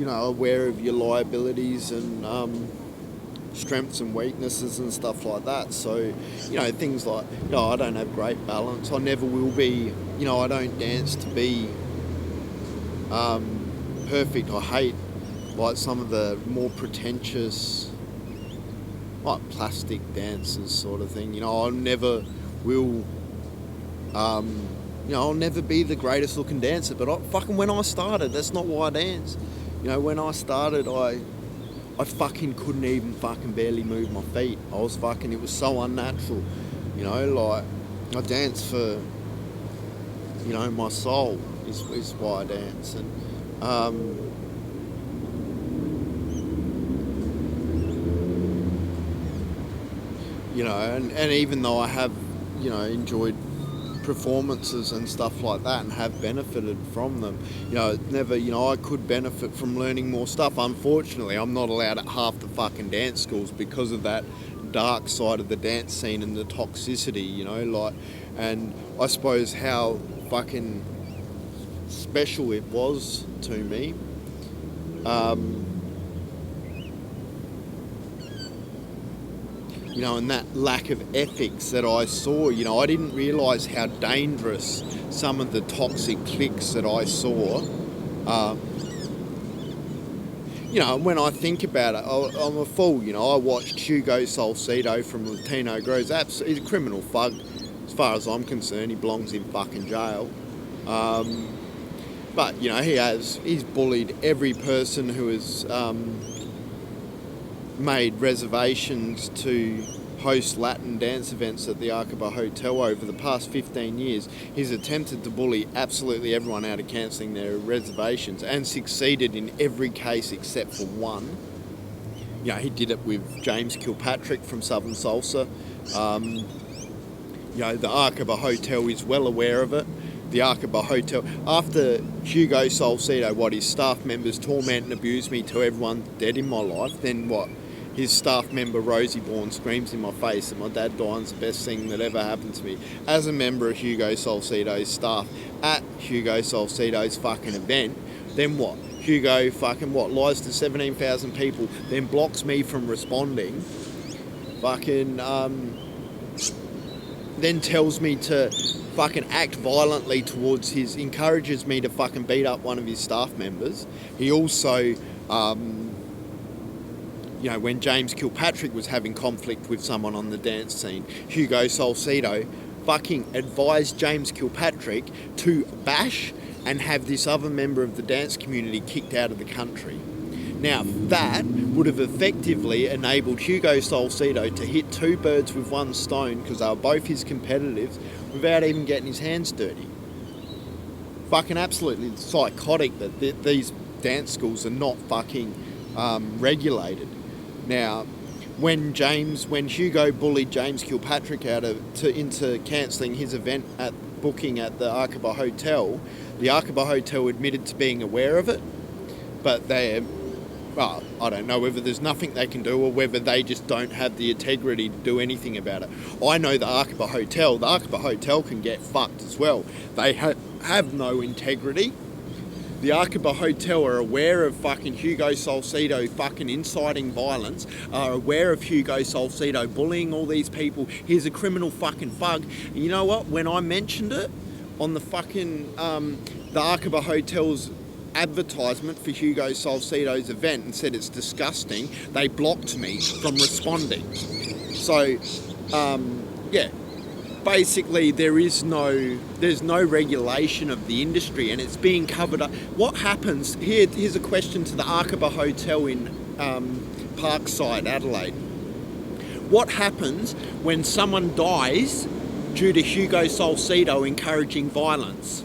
aware of your liabilities and strengths and weaknesses and stuff like that. So, things like, I don't have great balance. I never will be, I don't dance to be perfect. I hate like some of the more pretentious, like plastic dances sort of thing. I never will, I'll never be the greatest looking dancer, but when I started, that's not why I dance. When I started, I fucking couldn't even fucking barely move my feet. It was so unnatural. I dance for, my soul is why I dance. And, and even though I have, enjoyed performances and stuff like that and have benefited from them, never, I could benefit from learning more stuff. Unfortunately, I'm not allowed at half the fucking dance schools because of that dark side of the dance scene and the toxicity, and I suppose how fucking special it was to me. and that lack of ethics that I saw. I didn't realise how dangerous some of the toxic cliques that I saw. When I think about it, I'm a fool. I watched Hugo Salcedo from Latino Grows. He's a criminal thug. As far as I'm concerned, he belongs in fucking jail. But, he's bullied every person who has made reservations to host Latin dance events at the Aqaba Hotel over the past 15 years. He's attempted to bully absolutely everyone out of cancelling their reservations and succeeded in every case except for one. He did it with James Kilpatrick from Southern Salsa. The Aqaba Hotel is well aware of it. The Aqaba Hotel, after Hugo Salcedo, his staff members torment and abuse me to everyone dead in my life, then his staff member Rosie Bourne screams in my face that my dad dying's the best thing that ever happened to me. As a member of Hugo Salcedo's staff at Hugo Salcedo's fucking event, then Hugo lies to 17,000 people, then blocks me from responding, then tells me to act violently towards encourages me to beat up one of his staff members. He also, when James Kilpatrick was having conflict with someone on the dance scene, Hugo Salcedo advised James Kilpatrick to bash and have this other member of the dance community kicked out of the country. Now, that would have effectively enabled Hugo Salcedo to hit two birds with one stone, because they were both his competitors, without even getting his hands dirty. Absolutely psychotic that these dance schools are not regulated. Now, when Hugo bullied James Kilpatrick into cancelling his event booking at the Aqaba Hotel, the Aqaba Hotel admitted to being aware of it, but I don't know whether there's nothing they can do or whether they just don't have the integrity to do anything about it. I know the Aqaba Hotel can get fucked as well. They have no integrity. The Aqaba Hotel are aware of Hugo Salcedo inciting violence, are aware of Hugo Salcedo bullying all these people. He's a criminal thug. And you know what? When I mentioned it on the the Aqaba Hotel's advertisement for Hugo Salcedo's event and said it's disgusting, they blocked me from responding. So, basically there's no regulation of the industry, and it's being covered up. What happens, here's a question to the Aqaba Hotel in Parkside, Adelaide. What happens when someone dies due to Hugo Salcedo encouraging violence?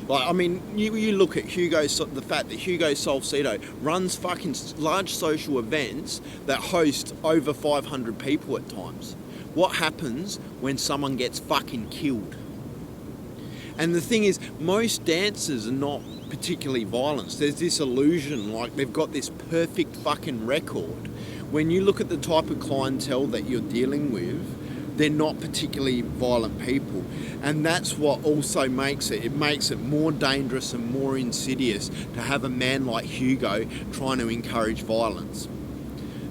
You look at the fact that Hugo Salcedo runs large social events that host over 500 people at times. What happens when someone gets killed? And the thing is, most dancers are not particularly violent. There's this illusion they've got this perfect record. When you look at the type of clientele that you're dealing with, they're not particularly violent people. And that's what also makes it more dangerous and more insidious to have a man like Hugo trying to encourage violence.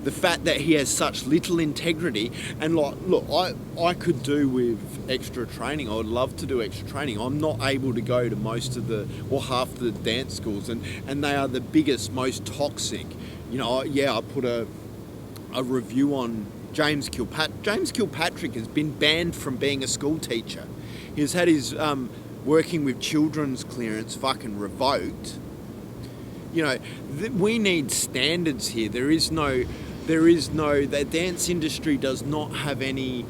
The fact that he has such little integrity, and I could do with extra training. I would love to do extra training. I'm not able to go to half the dance schools, and they are the biggest, most toxic. I put a review on James Kilpatrick. James Kilpatrick has been banned from being a school teacher. He's had his working with children's clearance revoked. We need standards here. The dance industry does not have any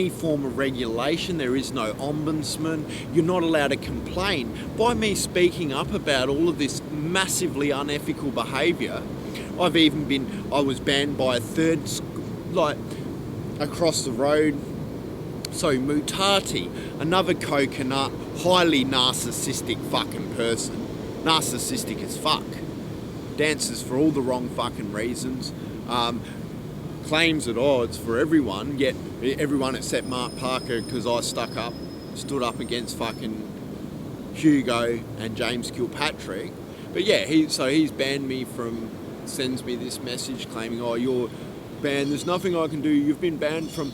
form of regulation. There is no ombudsman. You're not allowed to complain. By me speaking up about all of this massively unethical behaviour, I was banned by a third across the road. So Mutati, another coconut, highly narcissistic person. Narcissistic as fuck. Dances for all the wrong reasons. Claims that, it's for everyone, yet everyone except Mark Parker, because I stood up against Hugo and James Kilpatrick. But yeah, he's banned me sends me this message claiming, banned. There's nothing I can do. You've been banned from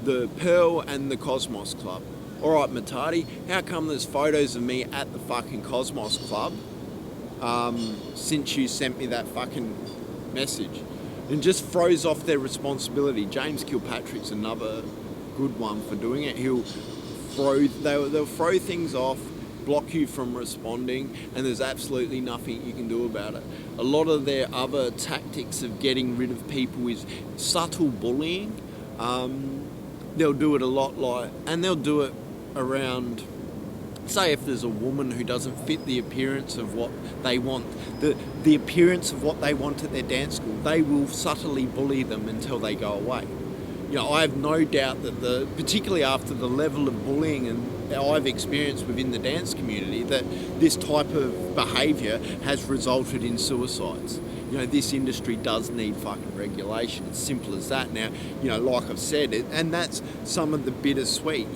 the Pearl and the Cosmos Club. All right, Matati, how come there's photos of me at the fucking Cosmos Club since you sent me that fucking message? And just throws off their responsibility. James Kilpatrick's another good one for doing it. They'll throw things off, block you from responding, and there's absolutely nothing you can do about it. A lot of their other tactics of getting rid of people is subtle bullying. They'll do it a lot and they'll do it around, say if there's a woman who doesn't fit the appearance of what they want, the appearance of what they want at their dance school, they will subtly bully them until they go away. I have no doubt that particularly after the level of bullying and I've experienced within the dance community, that this type of behaviour has resulted in suicides. This industry does need fucking regulation. It's simple as that. Now, like I've said, and that's some of the bittersweet,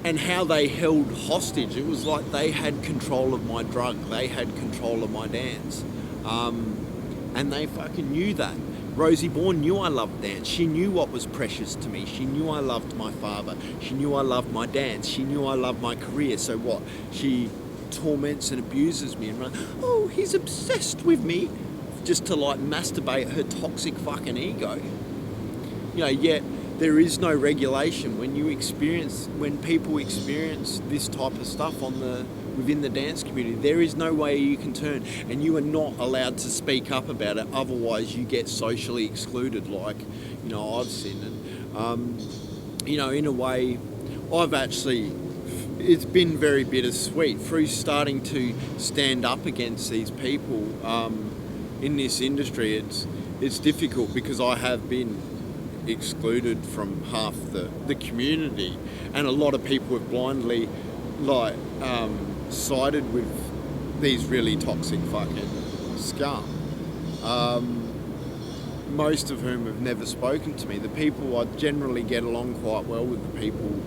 and how they held hostage. It was like they had control of my drug. They had control of my dance. And they fucking knew that. Rosie Bourne knew I loved dance. She knew what was precious to me. She knew I loved my father. She knew I loved my dance. She knew I loved my career. So what? She torments and abuses me and runs, oh, he's obsessed with me, just to masturbate her toxic fucking ego. Yet there is no regulation. When people experience this type of stuff within the dance community, there is no way you can turn, and you are not allowed to speak up about it. Otherwise, you get socially excluded, I've seen. And in a way, it's been very bittersweet through starting to stand up against these people in this industry. It's difficult because I have been excluded from half the community, and a lot of people have blindly sided with these really toxic fucking scum, most of whom have never spoken to me. The people I generally get along quite well with, the people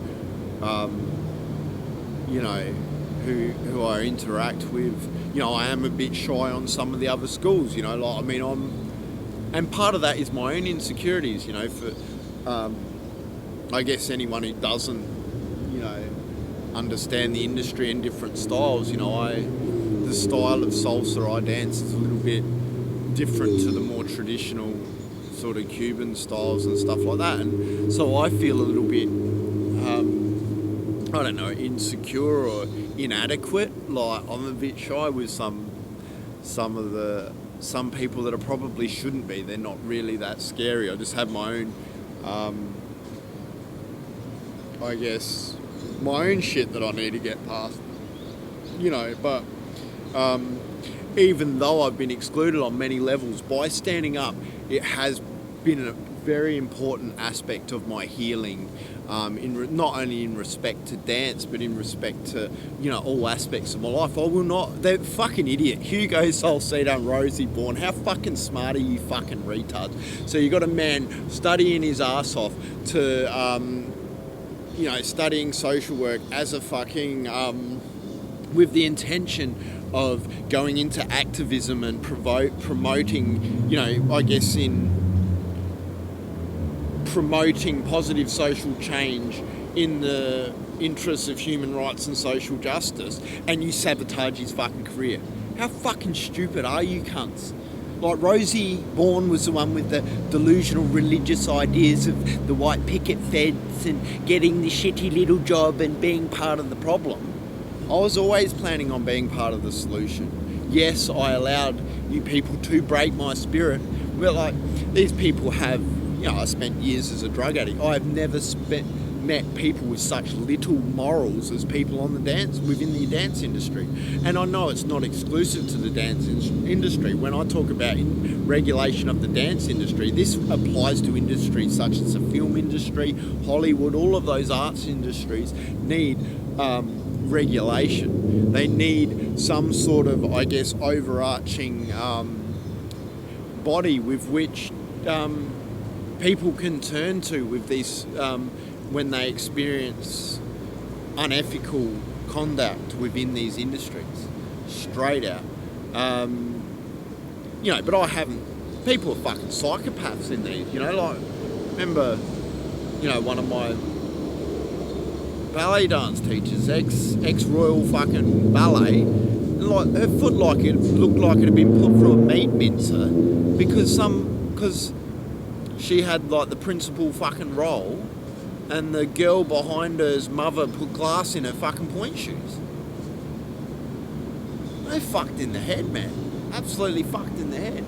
who I interact with. I am a bit shy on some of the other schools, and part of that is my own insecurities, for I guess anyone who doesn't, understand the industry and different styles. The style of salsa I dance is a little bit different to the more traditional sort of Cuban styles and stuff like that, and so I feel a little bit insecure or inadequate. I'm a bit shy with some people that I probably shouldn't be. They're not really that scary. I just have my own my own shit that I need to get past, but even though I've been excluded on many levels, by standing up, it has been a very important aspect of my healing, not only in respect to dance, but in respect to, all aspects of my life. I will not... They're fucking idiot. Hugo, Solcito and Rosie Bourne. How fucking smart are you fucking retards? So you got a man studying his ass off to... studying social work as a fucking, with the intention of going into activism and promoting, promoting positive social change in the interests of human rights and social justice, and you sabotage his fucking career. How fucking stupid are you cunts? Rosie Bourne was the one with the delusional religious ideas of the white picket fence and getting the shitty little job and being part of the problem. I was always planning on being part of the solution. Yes, I allowed you people to break my spirit. Well, these people have, I spent years as a drug addict. I have never met people with such little morals as people within the dance industry. And I know it's not exclusive to the dance industry. When I talk about regulation of the dance industry, this applies to industries such as the film industry, Hollywood. All of those arts industries need regulation. They need some sort of, overarching body with which people can turn to with these when they experience unethical conduct within these industries, straight out. But I haven't people are fucking psychopaths in these, you know, like, remember, you know, one of my ballet dance teachers, ex-royal fucking ballet, like, her foot like it looked like it had been put through a meat mincer because she had like the principal fucking role, and the girl behind her's mother put glass in her fucking point shoes. They're fucked in the head, man. Absolutely fucked in the head.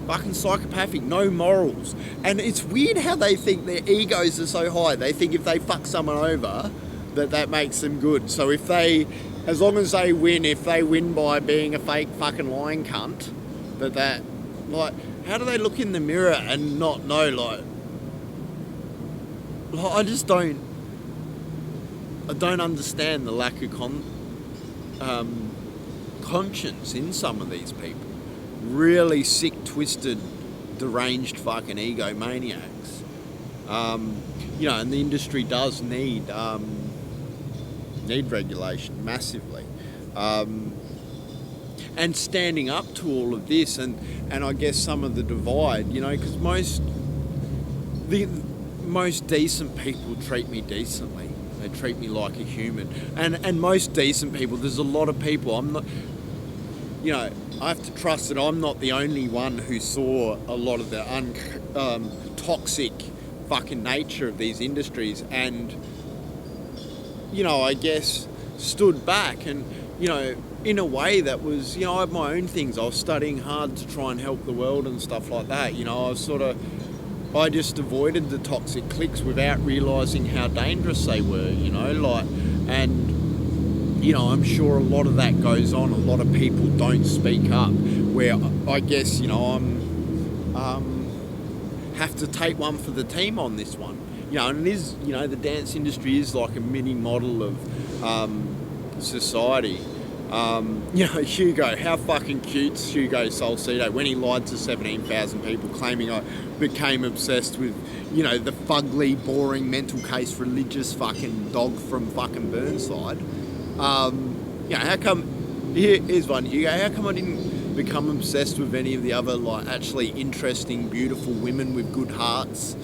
Fucking psychopathic, no morals. And it's weird how they think their egos are so high. They think if they fuck someone over, that makes them good. So if they, as long as they win, if they win by being a fake fucking lying cunt, that, like, how do they look in the mirror and not know, like I just don't understand the lack of conscience in some of these people. Really sick, twisted, deranged fucking egomaniacs. You know, and the industry does need regulation massively. And standing up to all of this, and I guess some of the divide, you know, because most decent people treat me decently. They treat me like a human. And most decent people, there's a lot of people, I'm not, you know, I have to trust that I'm not the only one who saw a lot of the toxic fucking nature of these industries, and, you know, I guess stood back and, you know, in a way that was, you know, I had my own things. I was studying hard to try and help the world and stuff like that. You know, I just avoided the toxic cliques without realising how dangerous they were, you know, like, and, you know, I'm sure a lot of that goes on. A lot of people don't speak up, where I guess, you know, have to take one for the team on this one. You know, and it is, you know, the dance industry is like a mini model of society. You know, Hugo, how fucking cute's Hugo Salcedo when he lied to 17,000 people claiming I became obsessed with, you know, the fugly, boring, mental case religious fucking dog from fucking Burnside. You know, how come, here's one, Hugo, how come I didn't become obsessed with any of the other, like, actually interesting, beautiful women with good hearts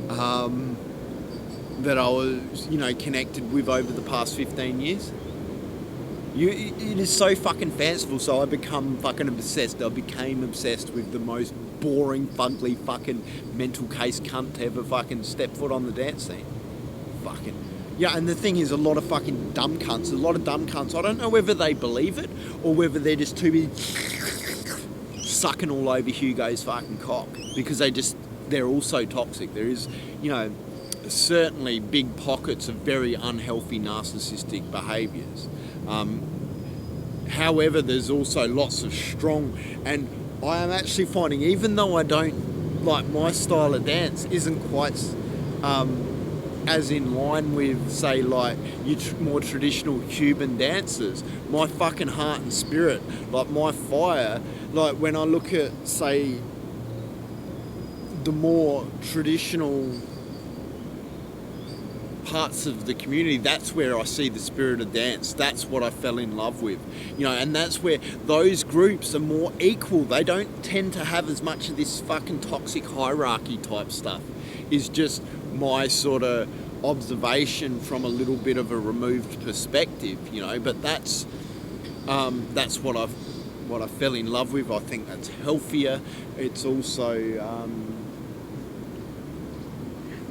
that I was, you know, connected with over the past 15 years? It is so fucking fanciful, so I become fucking obsessed. I became obsessed with the most boring, fugly, fucking mental case cunt to ever fucking step foot on the dance scene. Fucking... Yeah, and the thing is, a lot of fucking dumb cunts, I don't know whether they believe it or whether they're just too busy sucking all over Hugo's fucking cock, because they're all so toxic. There is, you know, certainly big pockets of very unhealthy narcissistic behaviours. However, there's also lots of strong, and I am actually finding, even though I don't, like, my style of dance isn't quite as in line with, say, like, your more traditional Cuban dancers, my fucking heart and spirit, like my fire, like when I look at, say, the more traditional parts of the community, that's where I see the spirit of dance. That's what I fell in love with, you know, and that's where those groups are more equal. They don't tend to have as much of this fucking toxic hierarchy type stuff. Is just my sort of observation from a little bit of a removed perspective, you know. But that's what I fell in love with. I think that's healthier. It's also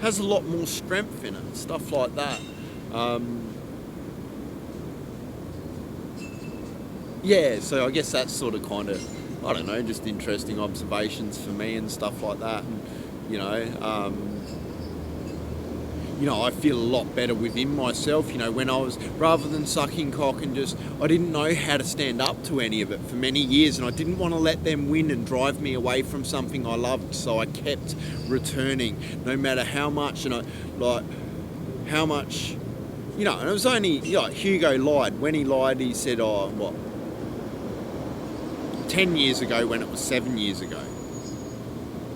has a lot more strength in it, stuff like that. Yeah, so I guess that's sort of kind of, I don't know, just interesting observations for me and stuff like that. And, you know, I feel a lot better within myself, you know, when I was, rather than sucking cock and just, I didn't know how to stand up to any of it for many years, and I didn't want to let them win and drive me away from something I loved, so I kept returning, no matter how much, and how much, you know, and it was only, you know, Hugo lied. When he lied, he said, 10 years ago when it was 7 years ago.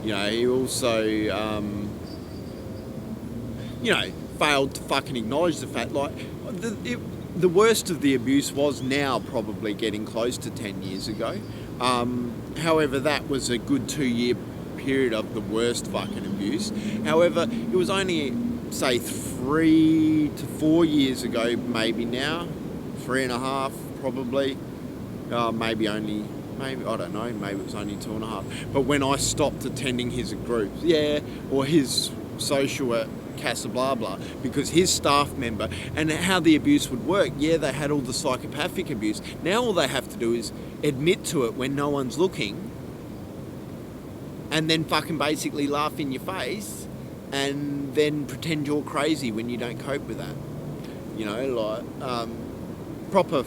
You know, he also, you know, failed to fucking acknowledge the fact, like, the worst of the abuse was now probably getting close to 10 years ago. However, that was a good 2-year period of the worst fucking abuse. However, it was only, say, 3 to 4 years ago, maybe now, 3.5 probably, maybe, I don't know, maybe it was only 2.5. But when I stopped attending his groups, or his social at Casa Blah Blah, because his staff member, and how the abuse would work, they had all the psychopathic abuse. Now all they have to do is admit to it when no one's looking, and then fucking basically laugh in your face, and then pretend you're crazy when you don't cope with that. You know, like, proper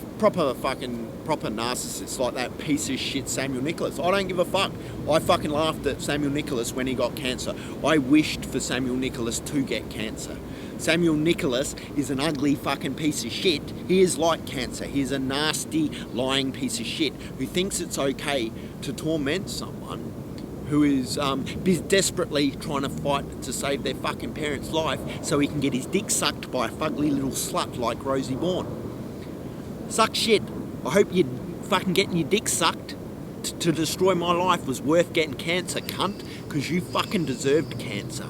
narcissists, like that piece of shit Samuel Nicholas. I don't give a fuck. I fucking laughed at Samuel Nicholas when he got cancer. I wished for Samuel Nicholas to get cancer. Samuel Nicholas is an ugly fucking piece of shit. He is like cancer. He is a nasty, lying piece of shit who thinks it's okay to torment someone who is desperately trying to fight to save their fucking parents' life so he can get his dick sucked by a fugly little slut like Rosie Bourne. Suck shit. I hope you fucking getting your dick sucked to destroy my life was worth getting cancer, cunt, because you fucking deserved cancer.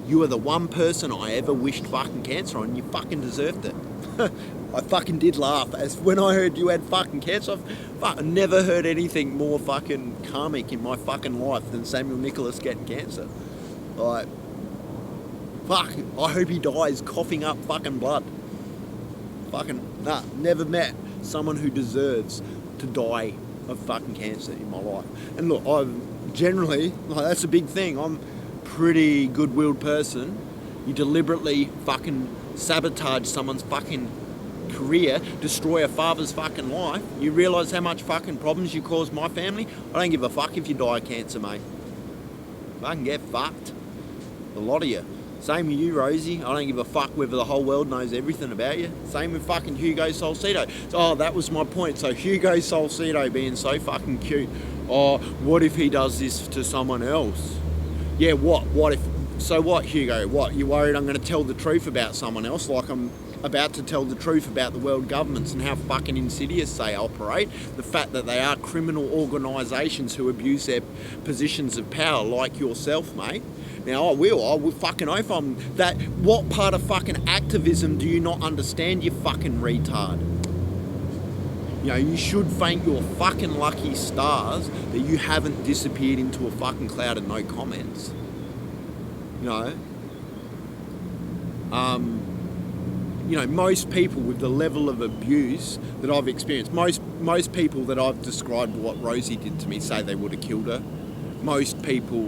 You are the one person I ever wished fucking cancer on. You fucking deserved it. I fucking did laugh as when I heard you had fucking cancer. I've never heard anything more fucking comic in my fucking life than Samuel Nicholas getting cancer. Like, fuck, I hope he dies coughing up fucking blood. Never met someone who deserves to die of fucking cancer in my life. And look, I've generally, that's a big thing. I'm a pretty good-willed person. You deliberately fucking sabotage someone's fucking career, destroy a father's fucking life. You realise how much fucking problems you cause my family? I don't give a fuck if you die of cancer, mate. Fucking get fucked. A lot of you. Same with you, Rosie. I don't give a fuck whether the whole world knows everything about you. Same with fucking Hugo Salcedo. Oh, that was my point. So Hugo Salcedo being so fucking cute. Oh, what if he does this to someone else? Yeah, what? What if? So what, Hugo? What? You worried I'm going to tell the truth about someone else like I'm about to tell the truth about the world governments and how fucking insidious they operate? The fact that they are criminal organisations who abuse their positions of power like yourself, mate. Now, I will fucking oath on that. What part of fucking activism do you not understand, you fucking retard? You know, you should thank your fucking lucky stars that you haven't disappeared into a fucking cloud of no comments. You know, most people with the level of abuse that I've experienced, most people that I've described what Rosie did to me say they would have killed her. Most people,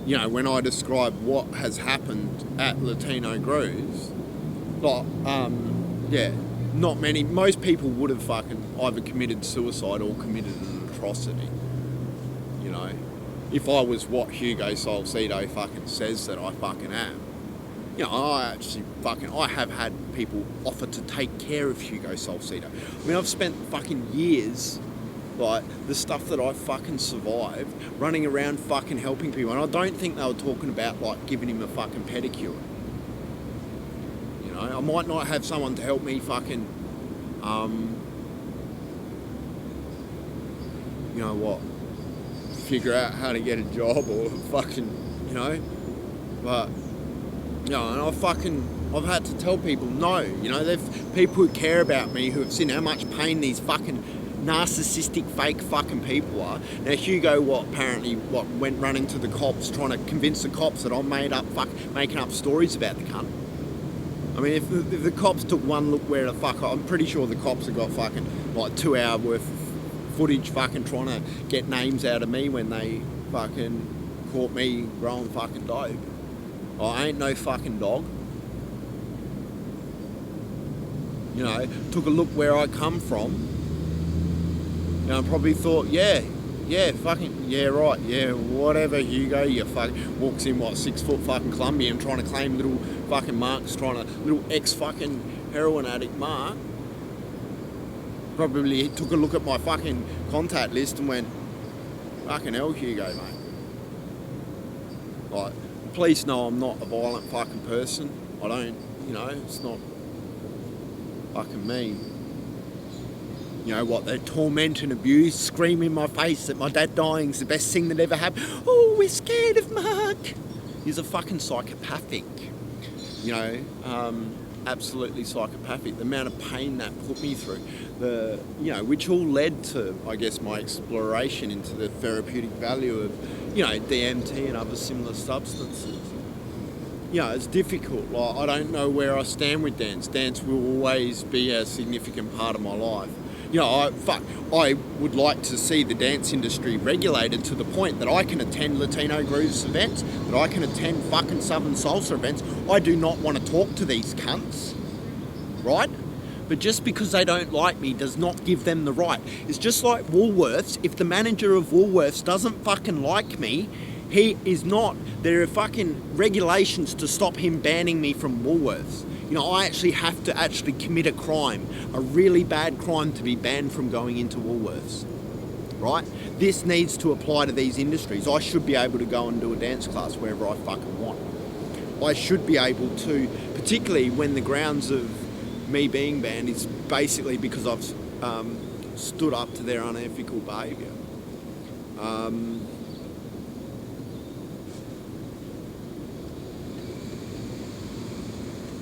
you know, when I describe what has happened at Latino Grows, not many, most people would have fucking either committed suicide or committed an atrocity, you know. If I was what Hugo Salcedo fucking says that I fucking am. You know, I have had people offer to take care of Hugo Salcedo. I mean, I've spent fucking years, like, the stuff that I fucking survived, running around fucking helping people. And I don't think they were talking about, like, giving him a fucking pedicure. You know, I might not have someone to help me fucking, you know what, figure out how to get a job or fucking, you know, but, you know, and I've had to tell people no, you know, there's people who care about me who have seen how much pain these fucking narcissistic fake fucking people are. Now Hugo went running to the cops trying to convince the cops that I'm making up stories about the cunt. I mean, if the cops took one look where the fuck, I'm pretty sure the cops have got fucking like 2 hour worth of footage fucking trying to get names out of me when they fucking caught me growing fucking dope. I ain't no fucking dog. You know, took a look where I come from. You know, probably thought, yeah, right, yeah, whatever, Hugo, you fucking walks in, 6 foot fucking Colombian trying to claim little fucking Mark's little ex fucking heroin addict Mark. Probably took a look at my fucking contact list and went, fucking hell, Hugo, mate. Like, police know I'm not a violent fucking person. I don't, you know, it's not fucking me. You know what, they torment and abuse, scream in my face that my dad dying's the best thing that ever happened. Oh, we're scared of Mark. He's a fucking psychopathic. You know, absolutely psychopathic. The amount of pain that put me through, which all led to, I guess, my exploration into the therapeutic value of, you know, DMT and other similar substances. You know, it's difficult. Like, I don't know where I stand with dance. Dance will always be a significant part of my life. You know, I would like to see the dance industry regulated to the point that I can attend Latino Grooves events, that I can attend fucking Southern Salsa events. I do not want to talk to these cunts, right? But just because they don't like me does not give them the right. It's just like Woolworths. If the manager of Woolworths doesn't fucking like me, he is not. There are fucking regulations to stop him banning me from Woolworths. You know, I actually have to commit a crime, a really bad crime, to be banned from going into Woolworths, right? This needs to apply to these industries. I should be able to go and do a dance class wherever I fucking want. I should be able to, particularly when the grounds of me being banned is basically because I've stood up to their unethical behaviour.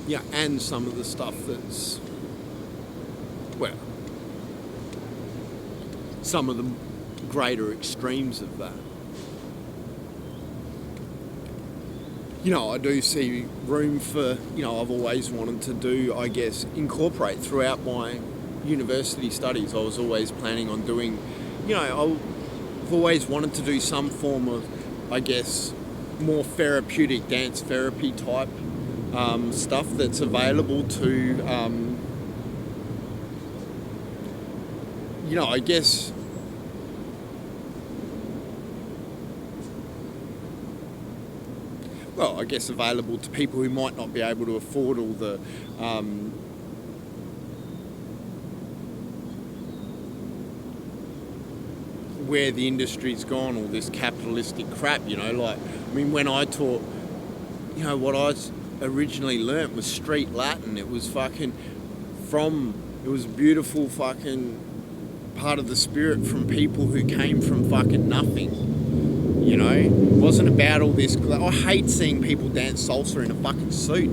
Yeah, and some of the stuff that's, well, some of the greater extremes of that. You know, I do see room for, you know, I've always wanted to do, I guess, incorporate throughout my university studies. I was always planning on doing, you know, I've always wanted to do some form of, I guess, more therapeutic dance therapy type stuff that's available to, you know, I guess, well, I guess available to people who might not be able to afford all the, where the industry's gone, all this capitalistic crap, you know, like, I mean, when I taught, you know, what I originally learnt was street Latin. It was fucking it was beautiful fucking part of the spirit from people who came from fucking nothing, you know. It wasn't about all this. I hate seeing people dance salsa in a fucking suit.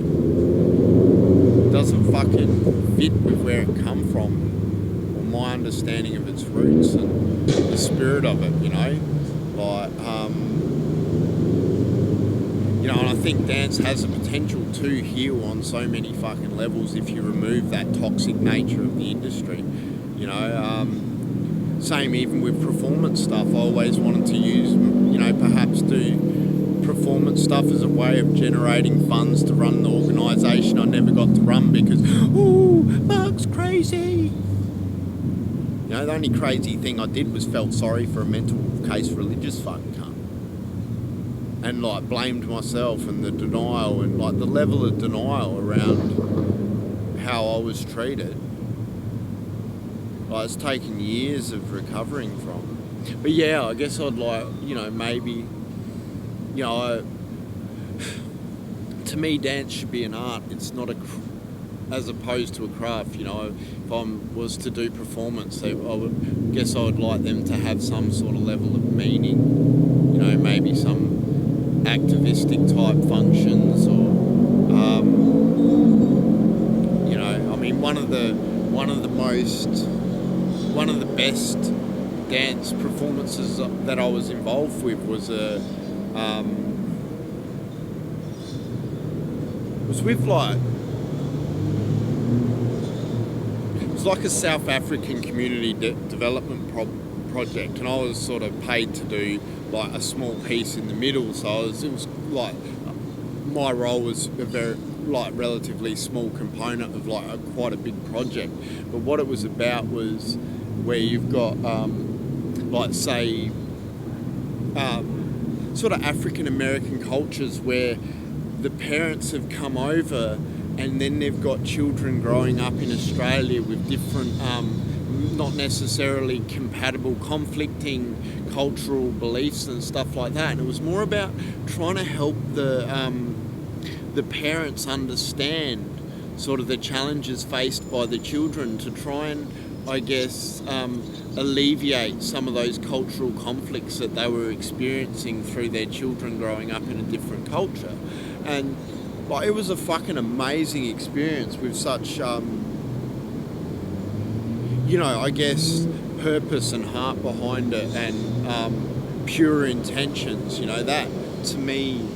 It doesn't fucking fit with where it come from, or my understanding of its roots and the spirit of it, you know. Like, you know, and I think dance has the potential to heal on so many fucking levels if you remove that toxic nature of the industry. You know, same even with performance stuff. I always wanted to use, you know, perhaps do performance stuff as a way of generating funds to run the organisation I never got to run because, ooh, Mark's crazy. You know, the only crazy thing I did was felt sorry for a mental case religious fucking cunt. And like blamed myself and the denial and like the level of denial around how I was treated. Like, it's taken years of recovering from. But yeah, I guess I'd like, you know, maybe, you know, to me dance should be an art. It's not as opposed to a craft, you know. If I was to do performance, I would like them to have some sort of level of meaning, you know, maybe some activistic type functions, or you know, I mean, one of the best dance performances that I was involved with was like a South African community development project, and I was sort of paid to do like a small piece in the middle, so it was like my role was a very like relatively small component of like quite a big project. But what it was about was where you've got like say sort of African American cultures where the parents have come over and then they've got children growing up in Australia with different not necessarily compatible, conflicting cultural beliefs and stuff like that. And it was more about trying to help the parents understand sort of the challenges faced by the children to try and I guess, alleviate some of those cultural conflicts that they were experiencing through their children growing up in a different culture. And like, it was a fucking amazing experience with such, I guess, purpose and heart behind it, and pure intentions. That to me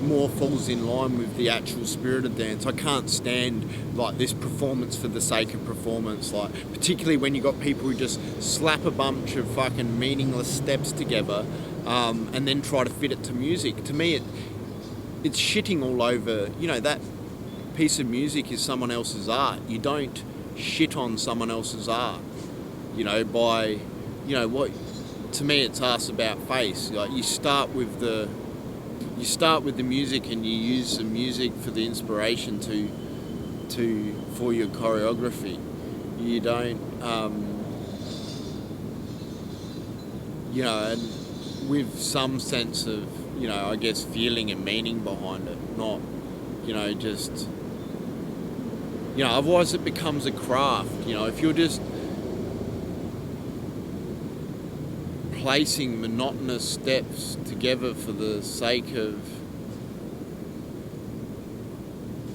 more falls in line with the actual spirit of dance. I can't stand like this performance for the sake of performance, like particularly when you got people who just slap a bunch of fucking meaningless steps together and then try to fit it to music. To me, it's shitting all over. That piece of music is someone else's art. You don't shit on someone else's art. By what. To me, it's us about face. Like you start with the music, and you use the music for the inspiration for your choreography. You don't, and with some sense of, I guess, feeling and meaning behind it, not, just, otherwise it becomes a craft. If you're just placing monotonous steps together for the sake of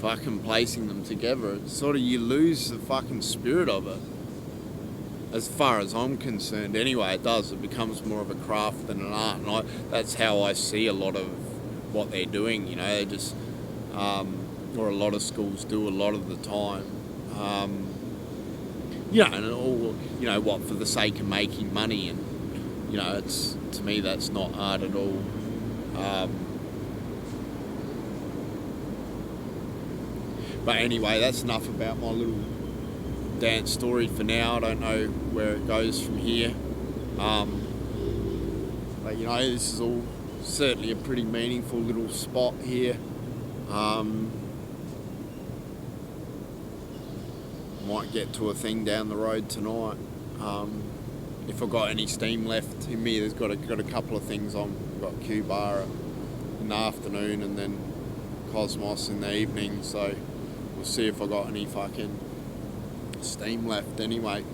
fucking placing them together, it's sort of, you lose the fucking spirit of it. As far as I'm concerned, anyway, it does. It becomes more of a craft than an art, and that's how I see a lot of what they're doing. They just, or a lot of schools do a lot of the time. And all, what, for the sake of making money, and it's, to me, that's not art at all. But anyway, that's enough about my little dance story for now. I don't know where it goes from here. But this is all certainly a pretty meaningful little spot here. Might get to a thing down the road tonight. If I've got any steam left in me, there's got a couple of things on. I've got Q-Bar in the afternoon and then Cosmos in the evening, so we'll see if I got any fucking steam left anyway.